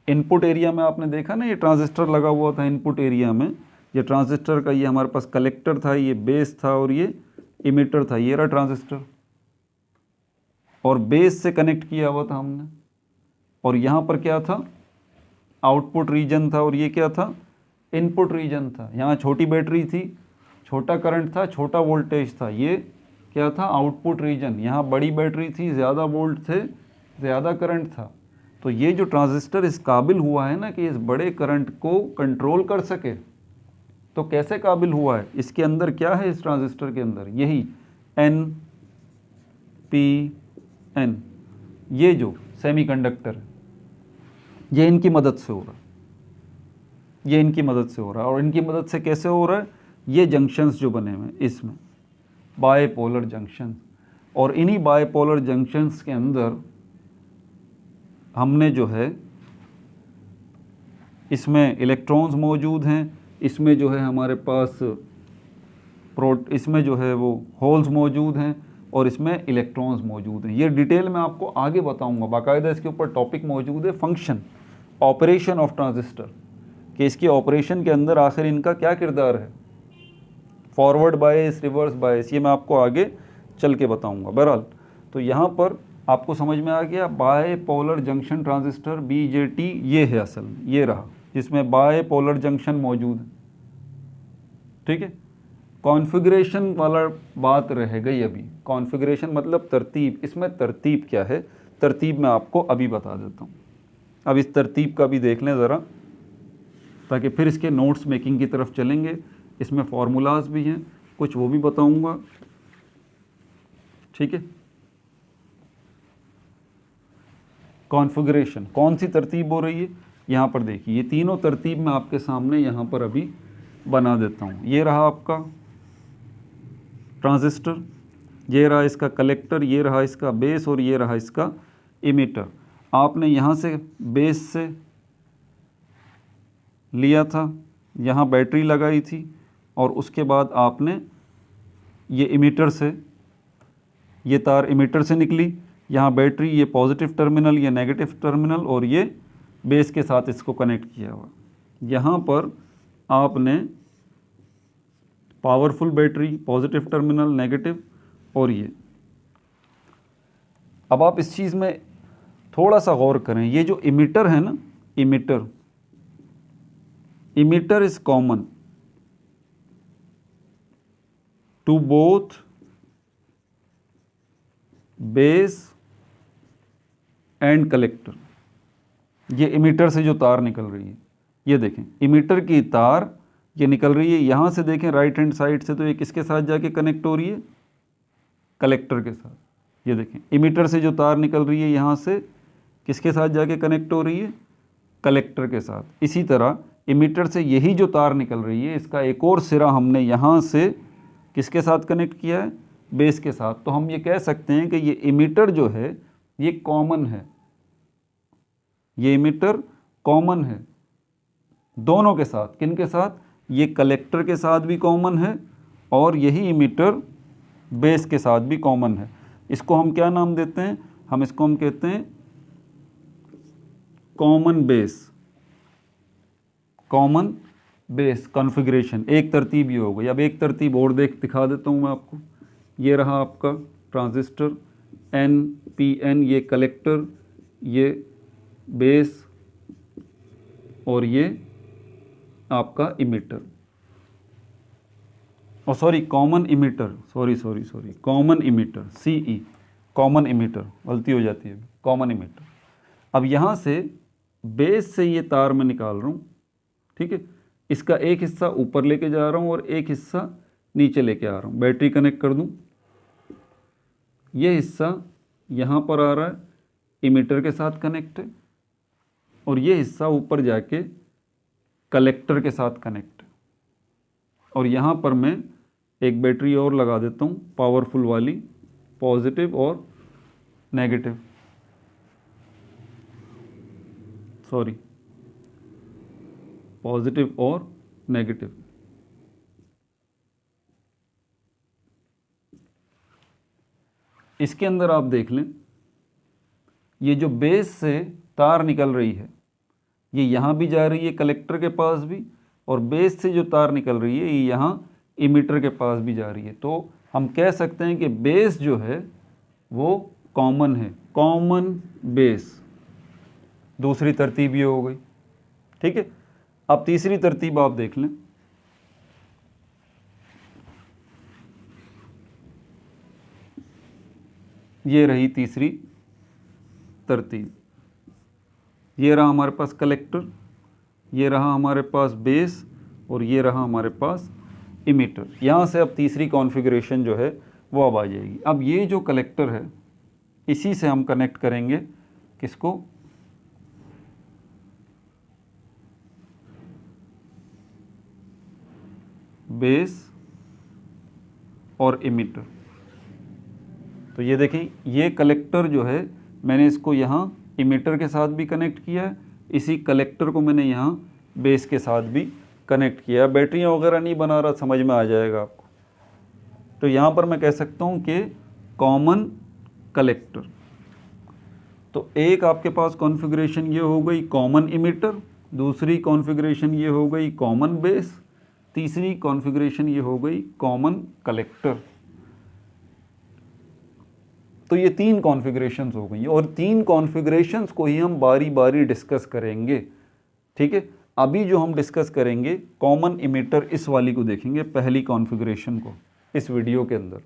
इनपुट एरिया में आपने देखा ना, ये ट्रांजिस्टर लगा हुआ था इनपुट एरिया में। ये ट्रांजिस्टर का ये हमारे पास कलेक्टर था, ये बेस था, और ये इमिटर था। ये रहा ट्रांजिस्टर, और बेस से कनेक्ट किया हुआ था हमने। और यहाँ पर क्या था, आउटपुट रीजन था, और ये क्या था, इनपुट रीजन था। यहाँ छोटी बैटरी थी, छोटा करंट था, छोटा वोल्टेज था। ये क्या था, आउटपुट रीजन। यहाँ बड़ी बैटरी थी, ज़्यादा वोल्ट थे, ज़्यादा करंट था। तो ये जो ट्रांजिस्टर इस काबिल हुआ है ना कि इस बड़े करंट को कंट्रोल कर सके, तो कैसे काबिल हुआ है, इसके अंदर क्या है, इस ट्रांजिस्टर के अंदर यही NPN, ये जो सेमीकंडक्टर है, ये इनकी मदद से हो रहा है, ये इनकी मदद से हो रहा है। और इनकी मदद से कैसे हो रहा है, ये जंक्शंस जो बने हुए हैं इसमें बायपोलर जंक्शन। और इन्हीं बायपोलर जंक्शंस के अंदर हमने जो है, इसमें इलेक्ट्रॉन्स मौजूद हैं, इसमें जो है हमारे पास इसमें जो है वो होल्स मौजूद हैं, और इसमें इलेक्ट्रॉन्स मौजूद हैं। ये डिटेल में आपको आगे बताऊंगा, बाकायदा इसके ऊपर टॉपिक मौजूद है, फंक्शन। ऑपरेशन ऑफ ट्रांजिस्टर, कि इसके ऑपरेशन के अंदर आखिर इनका क्या किरदार है, फॉरवर्ड बायस, रिवर्स बायस, ये मैं आपको आगे चल के बताऊंगा। बहरहाल तो यहाँ पर आपको समझ में आ गया, बायपोलर जंक्शन ट्रांजिस्टर BJT ये है असल में, ये रहा जिसमें बायपोलर जंक्शन मौजूद है। ठीक है, कॉन्फ़िगरेशन वाला बात रह गई अभी। कॉन्फ़िगरेशन मतलब तरतीब, इसमें तरतीब क्या है, तरतीब मैं आपको अभी बता देता हूँ। अब इस तरतीब का भी देख लें ज़रा, ताकि फिर इसके नोट्स मेकिंग की तरफ चलेंगे। इसमें फार्मूलाज भी हैं कुछ, वो भी बताऊँगा। ठीक है, कॉन्फ़िगरेशन कौन सी तरतीब हो रही है, यहाँ पर देखिए, ये तीनों तरतीब मैं आपके सामने यहाँ पर अभी बना देता हूँ। ये रहा आपका ट्रांजिस्टर, ये रहा इसका कलेक्टर, ये रहा इसका बेस और ये रहा इसका इमीटर। आपने यहाँ से बेस से लिया था, यहाँ बैटरी लगाई थी, और उसके बाद आपने ये इमीटर से, ये तार इमीटर से निकली, यहाँ बैटरी, ये पॉजिटिव टर्मिनल, ये नेगेटिव टर्मिनल, और ये बेस के साथ इसको कनेक्ट किया हुआ। यहाँ पर आपने powerful battery, positive terminal, negative, और ये। अब आप इस चीज़ में थोड़ा सा गौर करें, ये जो इमीटर है ना, emitter is common to both base and collector. ये इमीटर से जो तार निकल रही है, ये देखें इमीटर की तार ये निकल रही है, यहाँ से देखें राइट हैंड साइड से, तो ये किसके साथ जाके कनेक्ट हो रही है, कलेक्टर के साथ। ये देखें इमीटर से जो तार निकल रही है यहाँ से किसके साथ जाके कनेक्ट हो रही है, कलेक्टर के साथ। इसी तरह इमीटर से यही जो तार निकल रही है, इसका एक और सिरा हमने यहाँ से किसके साथ कनेक्ट किया है, बेस के साथ। तो हम ये कह सकते हैं कि ये इमीटर जो है ये कॉमन है, ये इमीटर कॉमन है दोनों के साथ। किन के साथ, ये कलेक्टर के साथ भी कॉमन है, और यही इमीटर बेस के साथ भी कॉमन है। इसको हम क्या नाम देते हैं, हम कहते हैं कॉमन बेस कॉन्फ़िगरेशन। एक तरतीब ये हो गई। अब एक तरतीब और दिखा देता हूँ मैं आपको। ये रहा आपका ट्रांजिस्टर NPN, ये कलेक्टर, ये बेस, और ये आपका इमीटर, और sorry common emitter, common emitter, CE, common emitter, गलती हो जाती है, कॉमन इमीटर। अब यहाँ से बेस से ये तार मैं निकाल रहा हूँ, ठीक है, इसका एक हिस्सा ऊपर लेके जा रहा हूँ और एक हिस्सा नीचे लेके आ रहा हूँ। बैटरी कनेक्ट कर दूँ, ये हिस्सा यहाँ पर आ रहा है, इमीटर के साथ कनेक्ट है, और ये हिस्सा ऊपर जाके कलेक्टर के साथ कनेक्ट है। और यहाँ पर मैं एक बैटरी और लगा देता हूँ, पावरफुल वाली, पॉजिटिव और नेगेटिव, पॉजिटिव और नेगेटिव। इसके अंदर आप देख लें, ये जो बेस से तार निकल रही है ये यहाँ भी जा रही है कलेक्टर के पास भी, और बेस से जो तार निकल रही है ये यहाँ इमीटर के पास भी जा रही है। तो हम कह सकते हैं कि बेस जो है वो कॉमन है, कॉमन बेस। दूसरी तरतीब ये हो गई, ठीक है। अब तीसरी तरतीब आप देख लें, ये रही तीसरी तरतीब। ये रहा हमारे पास कलेक्टर, ये रहा हमारे पास बेस, और ये रहा हमारे पास इमीटर। यहाँ से अब तीसरी कॉन्फ़िगरेशन जो है वो अब आ जाएगी। अब ये जो कलेक्टर है इसी से हम कनेक्ट करेंगे किसको, बेस और इमीटर। तो ये देखें, ये कलेक्टर जो है मैंने इसको यहाँ इमीटर के साथ भी कनेक्ट किया है, इसी कलेक्टर को मैंने यहाँ बेस के साथ भी कनेक्ट किया। बैटरियाँ वगैरह नहीं बना रहा, समझ में आ जाएगा आपको। तो यहाँ पर मैं कह सकता हूँ कि कॉमन कलेक्टर। तो एक आपके पास कॉन्फ़िगरेशन ये हो गई कॉमन इमिटर, दूसरी कॉन्फ़िगरेशन ये हो गई कॉमन बेस, तीसरी कॉन्फ़िगरेशन ये हो गई कॉमन कलेक्टर। तो ये 3 कॉन्फ़िगरेशंस हो गई और 3 कॉन्फ़िगरेशंस को ही हम बारी बारी डिस्कस करेंगे, ठीक है। अभी जो हम डिस्कस करेंगे कॉमन इमिटर, इस वाली को देखेंगे, पहली कॉन्फ़िगरेशन को इस वीडियो के अंदर,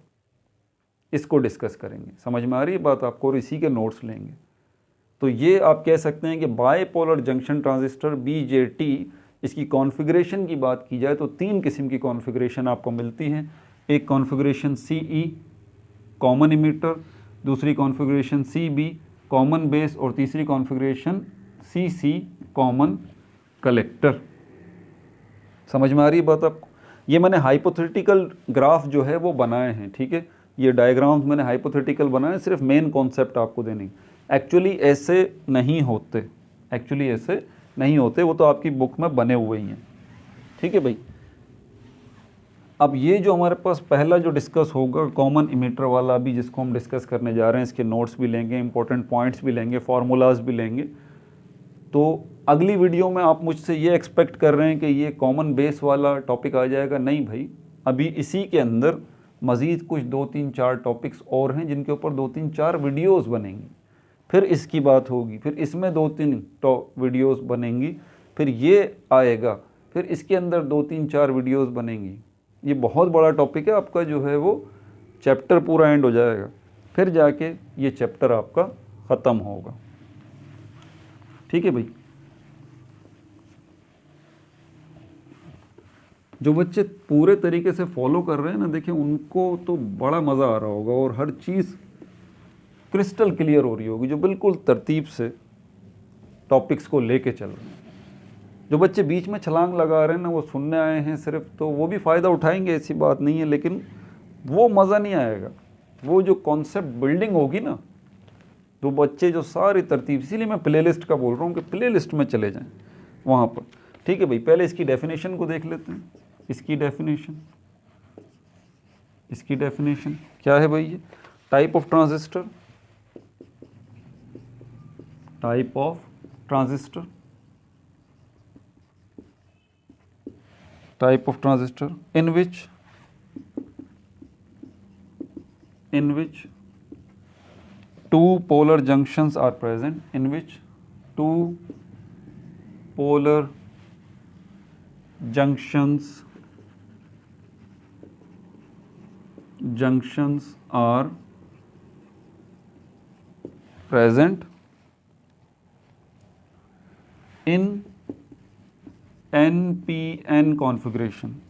इसको डिस्कस करेंगे। समझ में आ रही है बात आपको, और इसी के नोट्स लेंगे। तो ये आप कह सकते हैं कि बायपोलर जंक्शन ट्रांजिस्टर BJT, इसकी कॉन्फ़िगरेशन की बात की जाए तो 3 किस्म की कॉन्फ़िगरेशन आपको मिलती हैं। एक कॉन्फ़िगरेशन CE कॉमन इमिटर, दूसरी कॉन्फ़िगरेशन CB कॉमन बेस और तीसरी कॉन्फ़िगरेशन CC कॉमन कलेक्टर। समझ में आ रही है बात आपको? ये मैंने हाइपोथेटिकल ग्राफ जो है वो बनाए हैं, ठीक है। ये डायग्राम्स मैंने हाइपोथेटिकल बनाए, सिर्फ मेन कॉन्सेप्ट आपको देने। एक्चुअली ऐसे नहीं होते, एक्चुअली ऐसे नहीं होते, वो तो आपकी बुक में बने हुए ही हैं, ठीक है भाई। अब ये जो हमारे पास पहला जो डिस्कस होगा कॉमन इमिटर वाला, अभी जिसको हम डिस्कस करने जा रहे हैं, इसके नोट्स भी लेंगे, इंपॉर्टेंट पॉइंट्स भी लेंगे, फार्मूलाज भी लेंगे। तो अगली वीडियो में आप मुझसे ये एक्सपेक्ट कर रहे हैं कि ये कॉमन बेस वाला टॉपिक आ जाएगा, नहीं भाई। अभी इसी के अंदर मज़ीद कुछ 2-3-4 टॉपिक्स और हैं जिनके ऊपर 2-3-4 वीडियोस बनेंगी, फिर इसकी बात होगी, फिर इसमें 2-3 वीडियोस बनेंगी, फिर ये आएगा, फिर इसके अंदर 2-3-4 वीडियोस बनेंगी। ये बहुत बड़ा टॉपिक है आपका, जो है वो चैप्टर पूरा एंड हो जाएगा, फिर जाके ये चैप्टर आपका ख़त्म होगा, ठीक है भाई। जो बच्चे पूरे तरीके से फॉलो कर रहे हैं ना, देखिए उनको तो बड़ा मज़ा आ रहा होगा और हर चीज़ क्रिस्टल क्लियर हो रही होगी, जो बिल्कुल तरतीब से टॉपिक्स को लेके चल रहे हैं। जो बच्चे बीच में छलांग लगा रहे हैं ना, वो सुनने आए हैं सिर्फ, तो वो भी फ़ायदा उठाएंगे, ऐसी बात नहीं है, लेकिन वो मज़ा नहीं आएगा। वो जो कॉन्सेप्ट बिल्डिंग होगी ना, तो बच्चे जो सारी तरतीब, इसीलिए मैं प्लेलिस्ट का बोल रहा हूँ कि प्लेलिस्ट में चले जाएं वहाँ पर, ठीक है भाई। पहले इसकी डेफिनेशन को देख लेते हैं। इसकी डेफिनेशन क्या है भाई? ये type of transistor, type of transistor in which two polar junctions are present, in which two polar junctions are present in NPN configuration,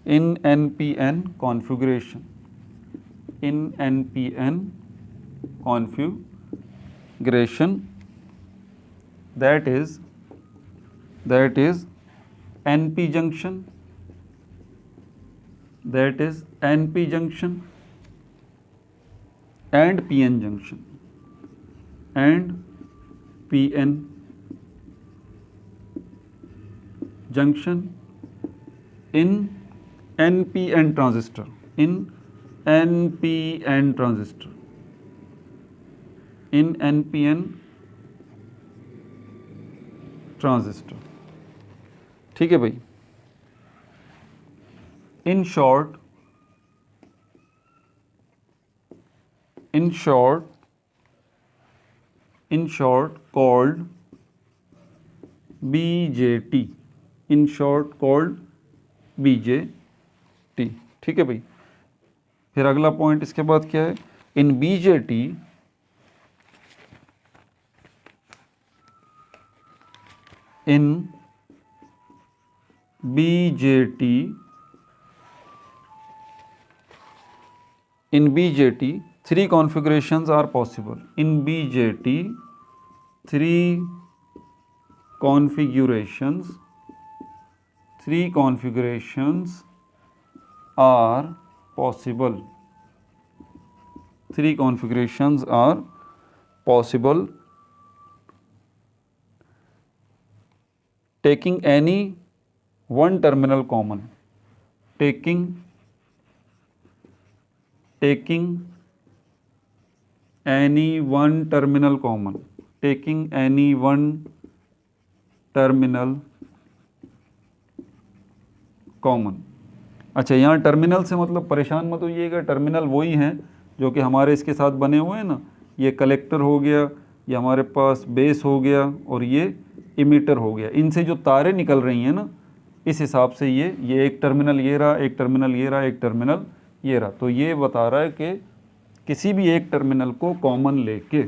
in NPN configuration, that is NP junction, and PN junction, in NPN transistor, ठीक है भाई। in short called BJT, ठीक है भाई। फिर अगला पॉइंट इसके बाद क्या है? इन BJT three configurations are possible. In BJT, three configurations are possible. Taking any one terminal common. Taking any one terminal common, taking any one terminal common. अच्छा, यहाँ टर्मिनल से मतलब परेशान मत होइएगा, टर्मिनल वही हैं जो कि हमारे इसके साथ बने हुए हैं ना, ये कलेक्टर हो गया, ये हमारे पास बेस हो गया और ये इमीटर हो गया। इनसे जो तारें निकल रही हैं ना, इस हिसाब से ये एक टर्मिनल ये रहा, एक टर्मिनल ये रहा, एक टर्मिनल ये रहा। तो ये बता रहा है कि किसी भी एक टर्मिनल को कॉमन लेके,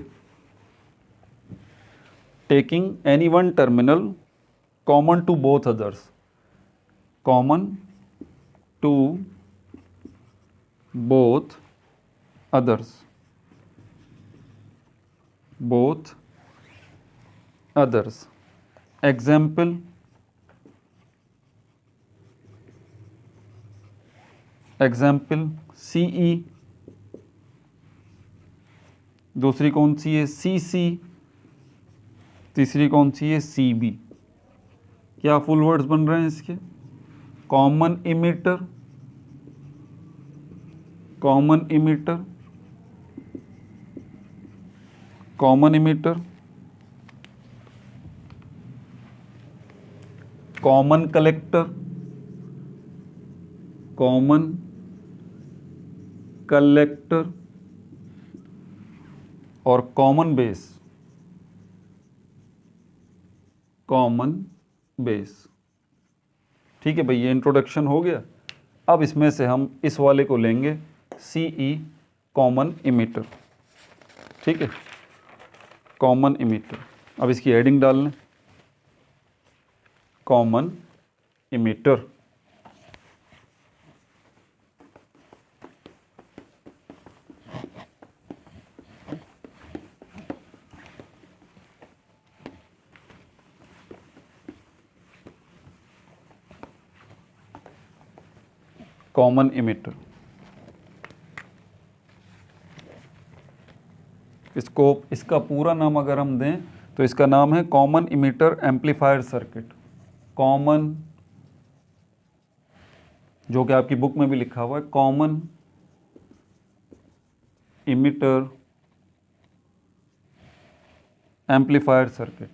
taking any one terminal common to both others, common to both others, both others। example, CE, दूसरी कौन सी है CC, तीसरी कौन सी है CB। क्या फुल वर्ड्स बन रहे हैं इसके? Common emitter, common emitter, common emitter, common collector, common collector और कॉमन बेस, कॉमन बेस। ठीक है भाई, ये इंट्रोडक्शन हो गया। अब इसमें से हम इस वाले को लेंगे CE, कॉमन इमीटर। ठीक है, कॉमन इमीटर। अब इसकी हेडिंग डाल लें, कॉमन इमीटर। कॉमन इमीटर, इसका पूरा नाम अगर हम दें तो इसका नाम है common emitter amplifier circuit. Common, जो कि आपकी बुक में भी लिखा हुआ है, common emitter amplifier circuit,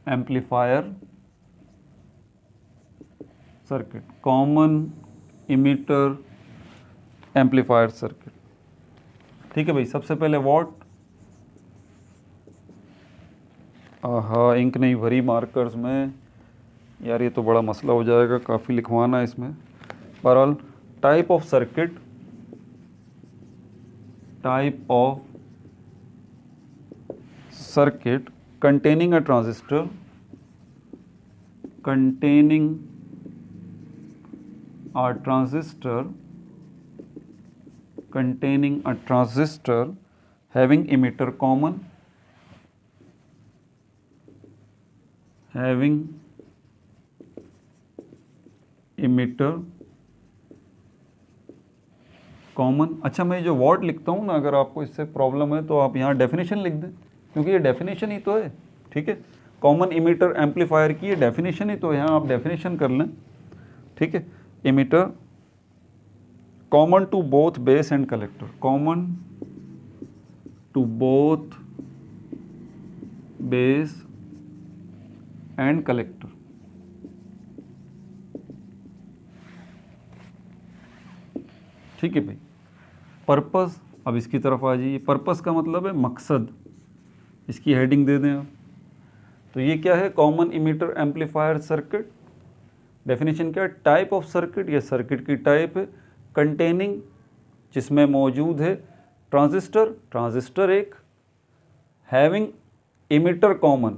amplifier circuit, common emitter amplifier circuit. ठीक है भाई, सबसे पहले वॉट, आहा इंक नहीं भरी मार्कर्स में यार, ये तो बड़ा मसला हो जाएगा, काफ़ी लिखवाना है इसमें। बहरहाल, type of circuit, type of circuit containing a transistor, containing a transistor, containing a transistor having emitter common, having emitter common. अच्छा, मैं जो वर्ड लिखता हूँ ना, अगर आपको इससे प्रॉब्लम है तो आप यहाँ डेफिनेशन लिख दें, क्योंकि ये डेफिनेशन ही तो है। ठीक है, कॉमन इमीटर एम्पलीफायर की ये डेफिनेशन ही तो है, यहाँ आप डेफिनेशन कर लें। ठीक है, emitter common to both base and collector, common to both base and collector. ठीक है भाई, पर्पस, अब इसकी तरफ आ जाइए। पर्पस का मतलब है मकसद, इसकी हेडिंग दे दें आप। तो ये क्या है? Common emitter amplifier circuit. Definition क्या है? टाइप ऑफ सर्किट, या सर्किट की टाइप है। कंटेनिंग, जिसमें मौजूद है ट्रांजिस्टर, ट्रांजिस्टर एक। हैविंग इमीटर कॉमन,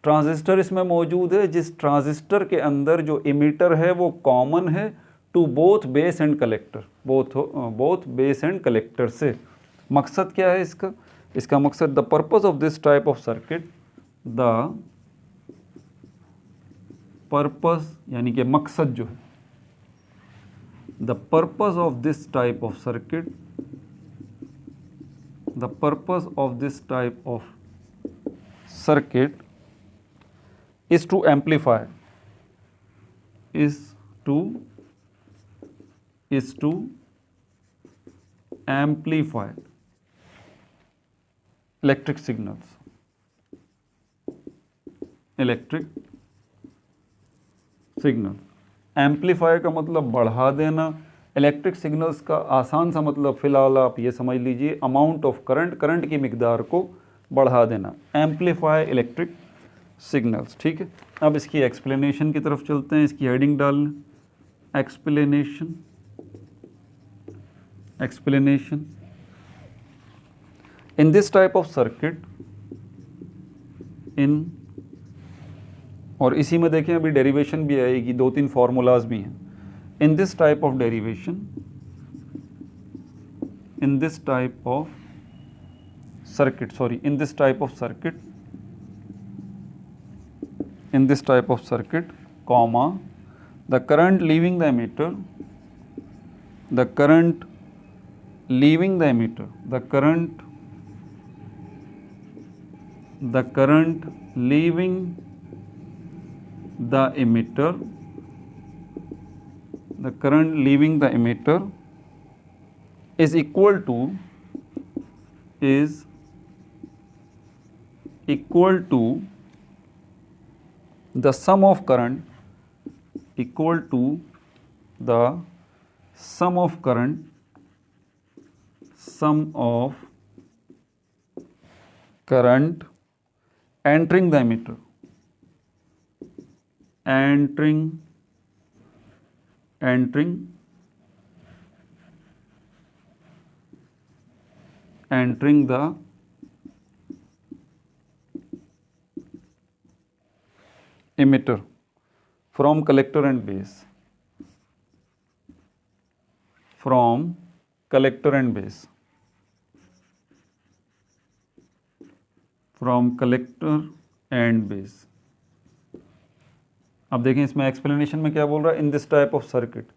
ट्रांजिस्टर इसमें मौजूद है जिस ट्रांजिस्टर के अंदर जो इमीटर है वो कॉमन है to both base and collector, both base and collector से। मकसद क्या है इसका? इसका मकसद, the purpose of this type of circuit, the purpose यानी कि मकसद जो है, the purpose of this type of circuit, the purpose of this type of circuit is to amplify, is to is to amplify electric signals. Electric signal, amplify का मतलब बढ़ा देना, इलेक्ट्रिक सिग्नल्स का आसान सा मतलब फिलहाल आप ये समझ लीजिए अमाउंट ऑफ करंट, करंट की मिकदार को बढ़ा देना, एम्पलीफाई इलेक्ट्रिक सिग्नल्स। ठीक है, अब इसकी एक्सप्लेनेशन की तरफ चलते हैं। इसकी हेडिंग डाल लें, explanation. Explanation in this type of circuit, in, और इसी में देखें अभी डेरिवेशन भी आएगी, 2-3 फार्मूलाज भी हैं। इन this type of derivation, in this type of circuit, sorry, in this type of circuit, in this type of circuit, comma, the current leaving the emitter, the current leaving the emitter, the current leaving the emitter, the current leaving the emitter is equal to the sum of current, equal to the sum of current, sum of current entering the emitter, entering the emitter from collector and base, from collector and base, from collector and base। अब देखें इसमें एक्सप्लेनेशन में क्या बोल रहा है, इन दिस टाइप ऑफ सर्किट,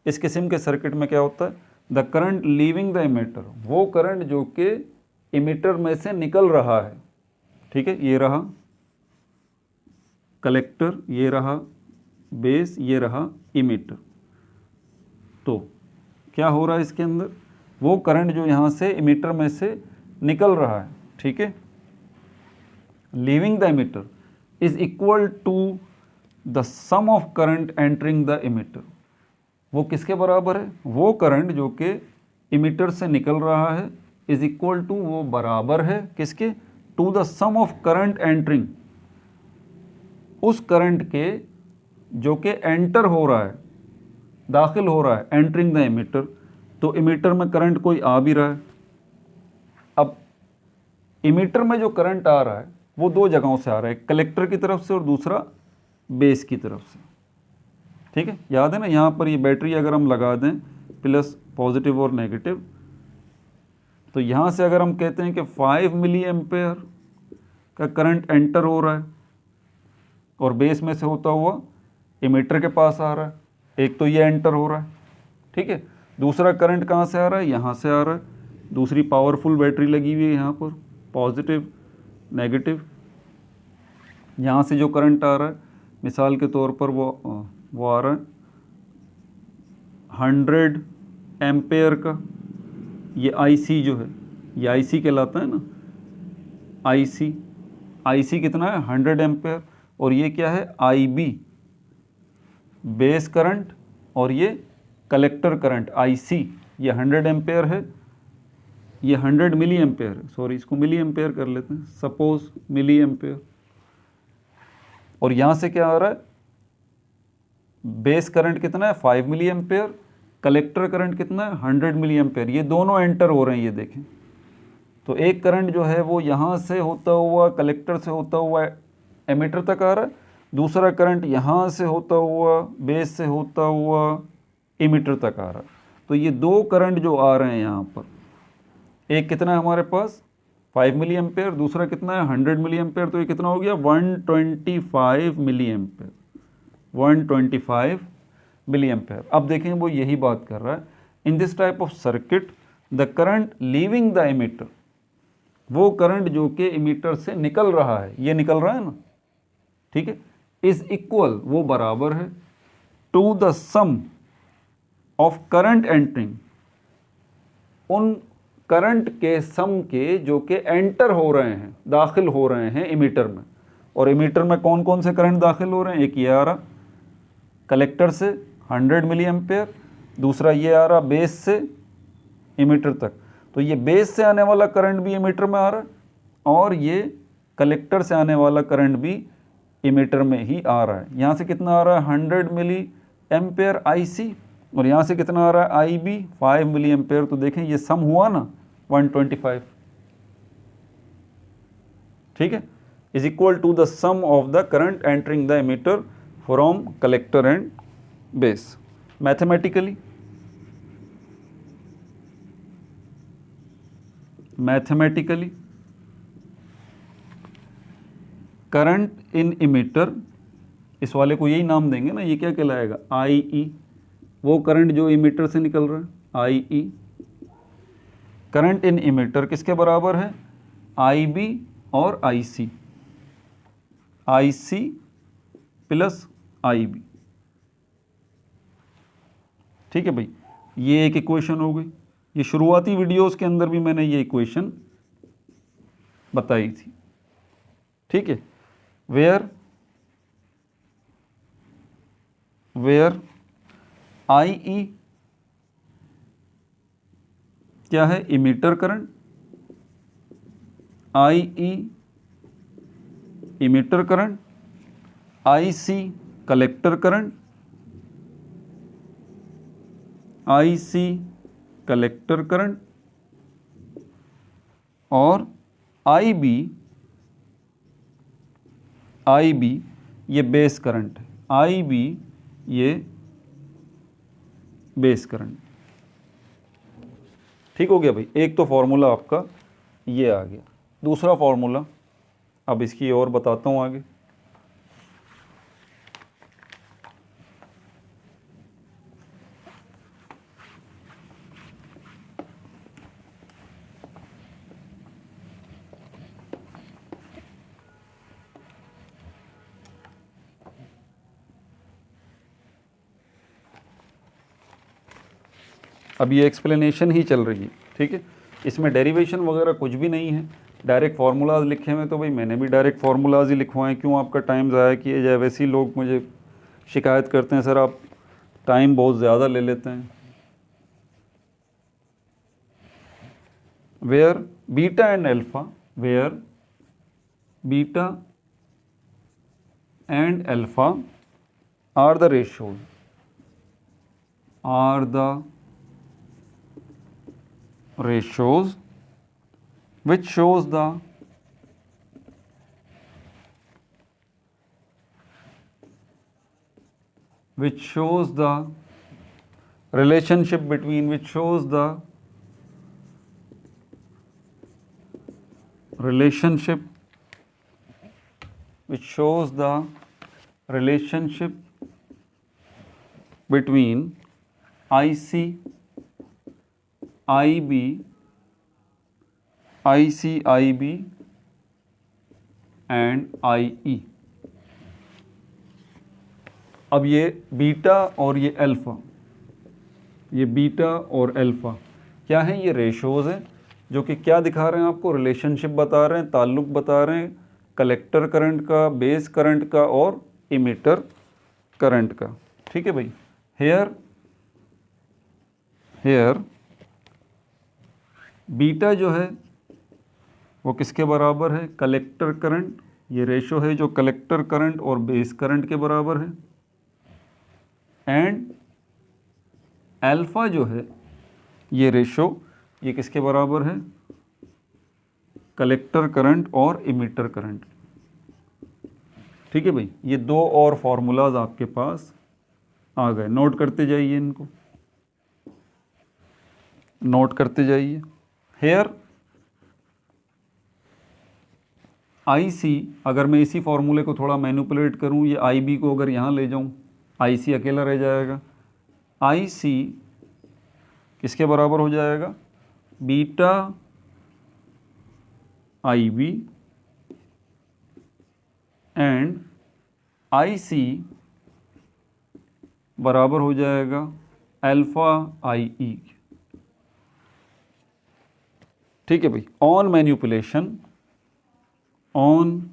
इस किस्म के सर्किट में क्या होता है, the current leaving the emitter, वो करंट जो कि इमीटर में से निकल रहा है। ठीक है, ये रहा कलेक्टर, ये रहा बेस, ये रहा इमीटर। तो क्या हो रहा है इसके अंदर, वो करंट जो यहाँ से इमीटर में से निकल रहा है, ठीक है, leaving the emitter is equal to the sum of current entering the emitter. वो किसके बराबर है, वो करंट जो कि इमीटर से निकल रहा है इज इक्वल टू, वो बराबर है किसके, to the sum of current entering, उस करंट के जो कि एंटर हो रहा है, दाखिल हो रहा है, एंटरिंग द इमीटर। तो इमीटर में करंट कोई आ भी रहा है। अब इमीटर में जो करंट आ रहा है वो दो जगहों से आ रहा है, कलेक्टर की तरफ से और दूसरा बेस की तरफ से। ठीक है, याद है ना, यहाँ पर ये बैटरी अगर हम लगा दें प्लस पॉजिटिव और नेगेटिव, तो यहाँ से अगर हम कहते हैं कि 5 मिली एम्पेयर का करंट एंटर हो रहा है और बेस में से होता हुआ इमीटर के पास आ रहा है, एक तो ये एंटर हो रहा है, ठीक है, दूसरा करंट कहाँ से आ रहा है, यहाँ से आ रहा है, दूसरी पावरफुल बैटरी लगी हुई है यहाँ पर, पॉजिटिव नेगेटिव। यहाँ से जो करंट आ रहा है मिसाल के तौर पर वो आ रहा है 100 एम्पेयर का, ये आईसी जो है, ये आईसी कहलाता है ना, आईसी कितना है 100 एम्पेयर, और ये क्या है आईबी बेस करंट, और ये कलेक्टर करंट आईसी, ये 100 एम्पेयर है, ये 100 मिली एम्पेयर है, सॉरी इसको मिली एम्पेयर कर लेते हैं, सपोज मिली एम्पेयर। और यहाँ से क्या आ रहा है, बेस करंट कितना है 5 मिली एम्पेयर, कलेक्टर करंट कितना है 100 मिली एम्पेयर, ये दोनों एंटर हो रहे हैं, ये देखें। तो एक करंट जो है वो यहाँ से होता हुआ, कलेक्टर से होता हुआ एमीटर तक आ रहा है, दूसरा करंट यहाँ से होता हुआ, बेस से होता हुआ इमीटर तक आ रहा है। तो ये दो करंट जो आ रहे हैं यहाँ पर, एक कितना है हमारे पास 5 मिली एम्पेयर, दूसरा कितना है 100 मिली एम्पेयर, तो ये कितना हो गया 125 मिली एम्पेयर, 125 मिली एम्पेयर। अब देखें वो यही बात कर रहा है, इन this type of circuit the current leaving the emitter, वो करंट जो कि इमीटर से निकल रहा है, ये निकल रहा है ना, ठीक है, इज इक्वल, वो बराबर है, to the sum of current entering, उन करंट के सम के जो कि एंटर हो रहे हैं, दाखिल हो रहे हैं इमीटर में। और इमीटर में कौन कौन से करंट दाखिल हो रहे हैं? एक ये आ रहा कलेक्टर से 100 मिली एम्पेयर, दूसरा ये आ रहा बेस से इमीटर तक। तो ये बेस से आने वाला करंट भी इमीटर में आ रहा है और ये कलेक्टर से आने वाला करंट भी इमीटर में ही आ रहा है। यहाँ से कितना आ रहा है? 100 मिली एम्पेयर IC, और यहाँ से कितना आ रहा है? IB 5 milli ampere. तो देखें ये सम हुआ ना 125, ठीक है, is equal to the sum of the current entering the emitter from collector and base. Mathematically current in emitter, इस वाले को यही नाम देंगे ना, ये क्या कहलाएगा? IE, वो करंट जो इमीटर से निकल रहा है IE। करंट इन इमीटर किसके बराबर है? IB और IC प्लस IB। ठीक है भाई, ये एक इक्वेशन हो गई। ये शुरुआती वीडियोस के अंदर भी मैंने ये इक्वेशन बताई थी, ठीक है। वेयर IE क्या है? Emitter current, IE emitter current, IC collector current, IC collector current, और IB ये बेस करंट है। IB ये बेस करंट। ठीक हो गया भाई, एक तो फॉर्मूला आपका ये आ गया। दूसरा फॉर्मूला अब इसकी और बताता हूँ आगे। अब ये एक्सप्लेनेशन ही चल रही है, ठीक है, इसमें डेरिवेशन वगैरह कुछ भी नहीं है, डायरेक्ट फार्मूलाज लिखे हुए। तो भाई मैंने भी डायरेक्ट फार्मूलाज ही लिखवाएं, क्यों आपका टाइम ज़ाया किया जाए। वैसे ही लोग मुझे शिकायत करते हैं, सर आप टाइम बहुत ज़्यादा ले लेते हैं। Where beta and alpha, where beta and alpha are the ratios, which shows the relationship between IC, IB and IE। अब ये बीटा और ये अल्फ़ा, ये बीटा और अल्फ़ा क्या है? ये रेशोज़ हैं जो कि क्या दिखा रहे हैं आपको? रिलेशनशिप बता रहे हैं, ताल्लुक़ बता रहे हैं कलेक्टर करंट का, बेस करंट का और इमीटर करंट का। ठीक है भाई, हेयर बीटा जो है वो किसके बराबर है? Collector current. ये रेशो है जो कलेक्टर करंट और बेस करंट के बराबर है। एंड अल्फ़ा जो है ये रेशो, ये किसके बराबर है? कलेक्टर करंट और इमीटर करंट। ठीक है भाई, ये दो और फार्मूलाज आपके पास आ गए। नोट करते जाइए, इनको नोट करते जाइए। हेयर IC, अगर मैं इसी फॉर्मूले को थोड़ा मैनिपुलेट करूं, ये IB को अगर यहाँ ले जाऊं, IC अकेला रह जाएगा। IC किसके बराबर हो जाएगा? बीटा IB एंड IC बराबर हो जाएगा अल्फा आई ई, ठीक है भाई। On manipulation, on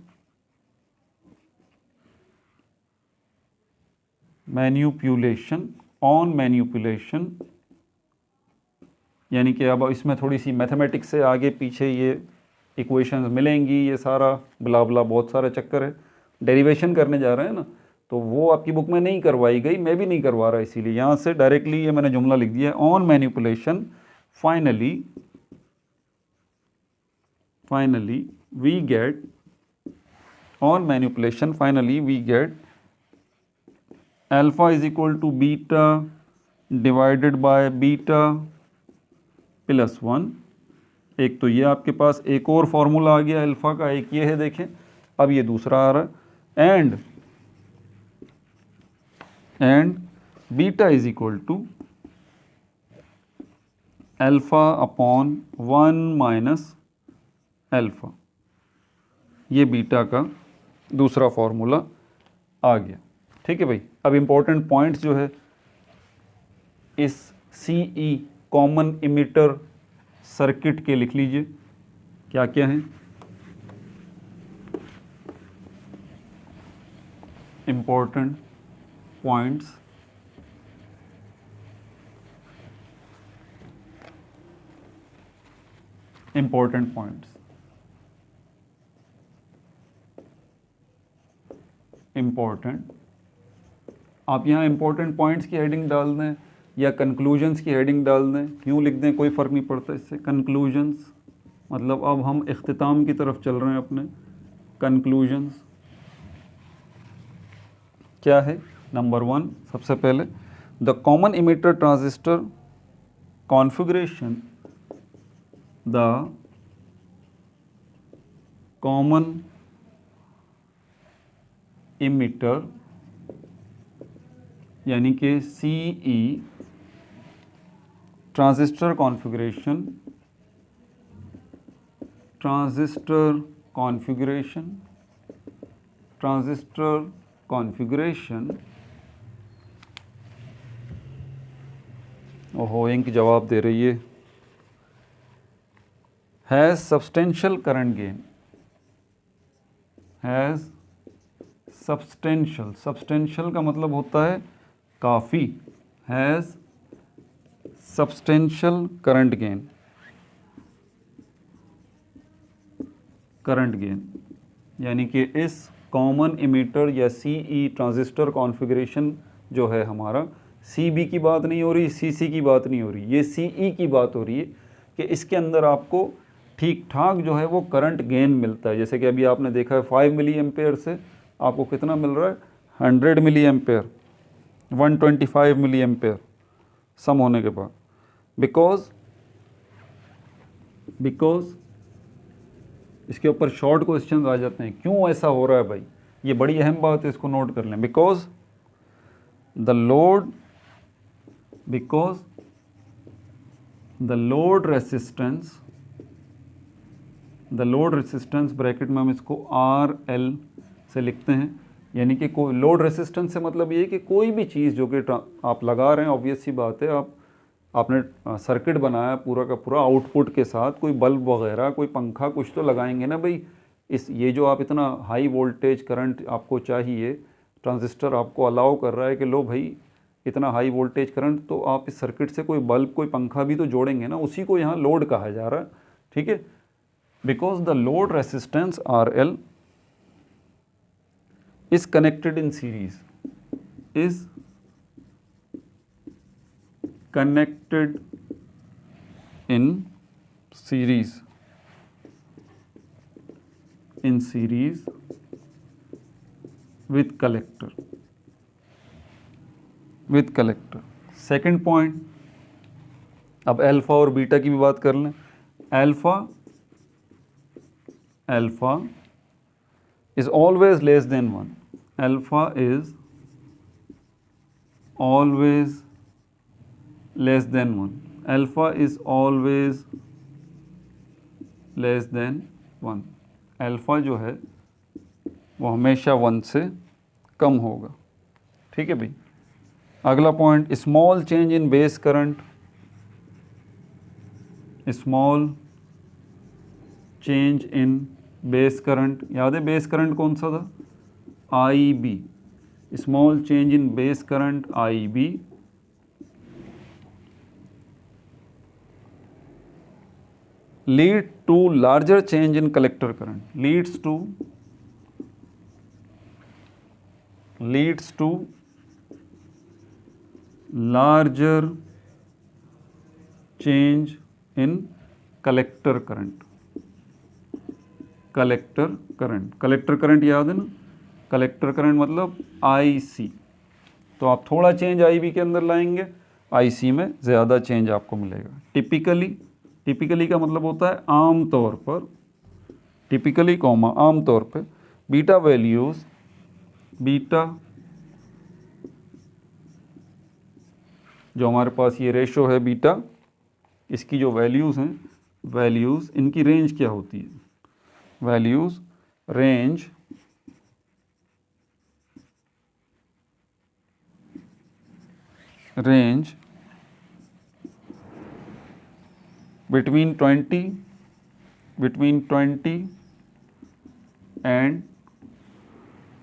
manipulation, on manipulation, यानी कि अब इसमें थोड़ी सी मैथमेटिक्स से आगे पीछे ये इक्वेशंस मिलेंगी, ये सारा ब्ला ब्ला बहुत सारा चक्कर है, डेरिवेशन करने जा रहे हैं ना, तो वो आपकी बुक में नहीं करवाई गई, मैं भी नहीं करवा रहा, इसीलिए यहाँ से डायरेक्टली ये मैंने जुमला लिख दिया है, on manipulation finally we get, on manipulation finally we get alpha is equal to beta divided by beta plus 1। एक तो ये आपके पास एक और फॉर्मूला आ गया अल्फा का, एक ये है देखें, अब ये दूसरा आ रहा है, and beta is equal to alpha upon 1 minus alpha, ये बीटा का दूसरा फॉर्मूला आ गया, ठीक है भाई। अब इम्पोर्टेंट पॉइंट्स जो है इस सीई कॉमन इमिटर सर्किट के लिख लीजिए, क्या क्या हैं। Important points, important points, important, आप यहाँ इम्पोर्टेंट पॉइंट्स की हेडिंग डाल दें या कंक्लूजन्स की हेडिंग डाल दें, यूँ लिख दें, कोई फ़र्क नहीं पड़ता इससे। कंक्लूजन्स मतलब अब हम इख्तिताम की तरफ चल रहे हैं अपने। कंक्लूजन्स क्या है? नंबर 1 सबसे पहले, the common emitter transistor configuration, the common emitter यानी कि CE transistor configuration, transistor configuration, ओहो इंक जवाब दे रही है, has substantial current gain, has substantial का मतलब होता है काफ़ी, हैज़ सब्सटेंशियल करंट गेन, यानी कि इस कॉमन इमिटर या सीई ट्रांजिस्टर कॉन्फ़िगरेशन जो है हमारा, सीबी की बात नहीं हो रही, सीसी की बात नहीं हो रही, ये सीई की बात हो रही है कि इसके अंदर आपको ठीक ठाक जो है वो करंट गेन मिलता है। जैसे कि अभी आपने देखा है 5 मिली एम्पेयर से आपको कितना मिल रहा है, 100 मिली एम्पेयर, 125 मिली एम्पेयर सम होने के बाद, बिकॉज इसके ऊपर शॉर्ट क्वेश्चन आ जाते हैं, क्यों ऐसा हो रहा है भाई, ये बड़ी अहम बात है, इसको नोट कर लें। Because the load resistance bracket में हम इसको RL से लिखते हैं, यानी कि कोई लोड रेसिस्टेंस से मतलब ये है कि कोई भी चीज़ जो कि आप लगा रहे हैं, ऑब्वियस सी बात है, आपने सर्किट बनाया पूरा का पूरा आउटपुट के साथ, कोई बल्ब वगैरह, कोई पंखा, कुछ तो लगाएंगे ना भाई। ये जो आप इतना हाई वोल्टेज करंट आपको चाहिए, ट्रांजिस्टर आपको अलाउ कर रहा है कि लो भाई इतना हाई वोल्टेज करंट, तो आप इस सर्किट से कोई बल्ब, कोई पंखा भी तो जोड़ेंगे ना, उसी को यहाँ लोड कहा जा रहा है, ठीक है। Because the load resistance RL is connected in series, is connected in series with collector. Second point, अब अल्फा और बीटा की भी बात कर लें। Alpha is always less than 1, alpha is always less than 1, alpha is always less than 1, alpha जो है वो हमेशा 1 से कम होगा, ठीक है भाई। अगला point, small change in base current, small change in base current, याद है बेस करंट कौन सा था, I B, small change in base current I B lead to larger change in collector current, leads to larger change in collector current, collector current याद है ना, कलेक्टर करंट मतलब IC, तो आप थोड़ा चेंज IB के अंदर लाएंगे, IC में ज़्यादा चेंज आपको मिलेगा। टिपिकली का मतलब होता है आमतौर पर, टिपिकली कॉमा आमतौर पर, बीटा वैल्यूज़, बीटा जो हमारे पास ये रेशो है बीटा, इसकी जो वैल्यूज़ हैं, वैल्यूज़ इनकी रेंज क्या होती है, values range between 20 and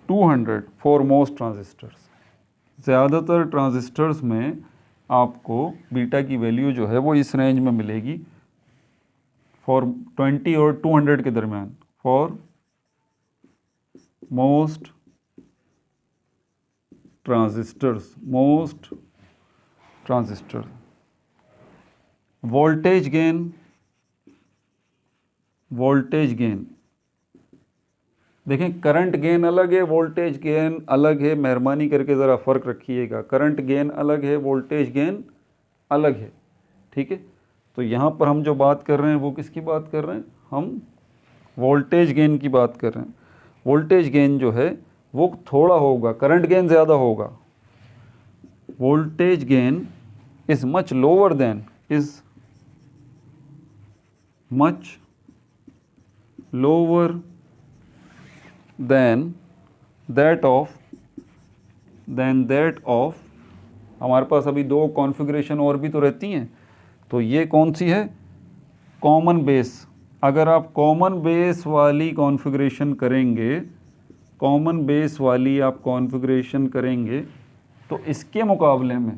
200 for most transistors. ज़्यादातर ट्रांजिस्टर्स में आपको बीटा की वैल्यू जो है वो इस रेंज में मिलेगी, फॉर 20 और 200 के दरमियान, for most transistors, voltage gain, देखें करंट गेन अलग है, वोल्टेज गेन अलग है, मेहरबानी करके ज़रा फ़र्क रखिएगा, करंट गेन अलग है, वोल्टेज गेन अलग है, ठीक है। तो यहाँ पर हम जो बात कर रहे हैं वो किसकी बात कर रहे हैं, हम वोल्टेज गेन की बात कर रहे हैं। वोल्टेज गेन जो है वो थोड़ा होगा, करंट गेन ज़्यादा होगा, voltage gain is much lower than, than that of हमारे पास अभी दो कॉन्फ़िगरेशन और भी तो रहती हैं, तो ये कौन सी है, कॉमन बेस। अगर आप कॉमन बेस वाली कॉन्फ़िगरेशन करेंगे, तो इसके मुकाबले में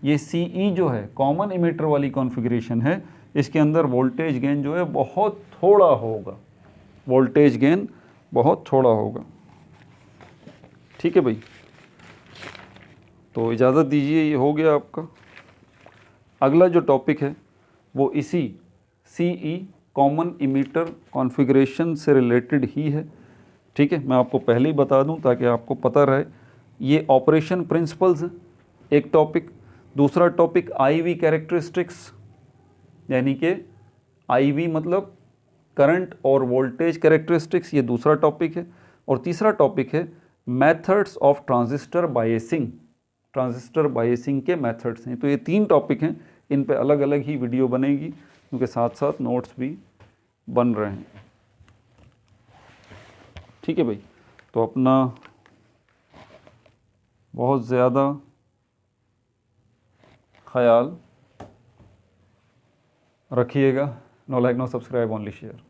ये CE जो है कॉमन इमिटर वाली कॉन्फ़िगरेशन है, इसके अंदर वोल्टेज गेन जो है बहुत थोड़ा होगा, वोल्टेज गेन बहुत थोड़ा होगा, ठीक है भाई। तो इजाज़त दीजिए, ये हो गया आपका। अगला जो टॉपिक है वो इसी CE कॉमन इमीटर कॉन्फ़िगरेशन से रिलेटेड ही है, ठीक है। मैं आपको पहले ही बता दूं ताकि आपको पता रहे, ये ऑपरेशन प्रिंसिपल्स है एक टॉपिक, दूसरा टॉपिक IV कैरेक्टरिस्टिक्स, यानी कि IV मतलब करंट और वोल्टेज कैरेक्टरिस्टिक्स, ये दूसरा टॉपिक है, और तीसरा टॉपिक है मेथड्स ऑफ ट्रांजिस्टर बायसिंग के मेथड्स हैं। तो ये तीन टॉपिक हैं, इन पे अलग अलग ही वीडियो बनेगी, क्योंकि साथ साथ नोट्स भी बन रहे हैं, ठीक है भाई। तो अपना बहुत ज़्यादा ख्याल रखिएगा। No like no subscribe, only share.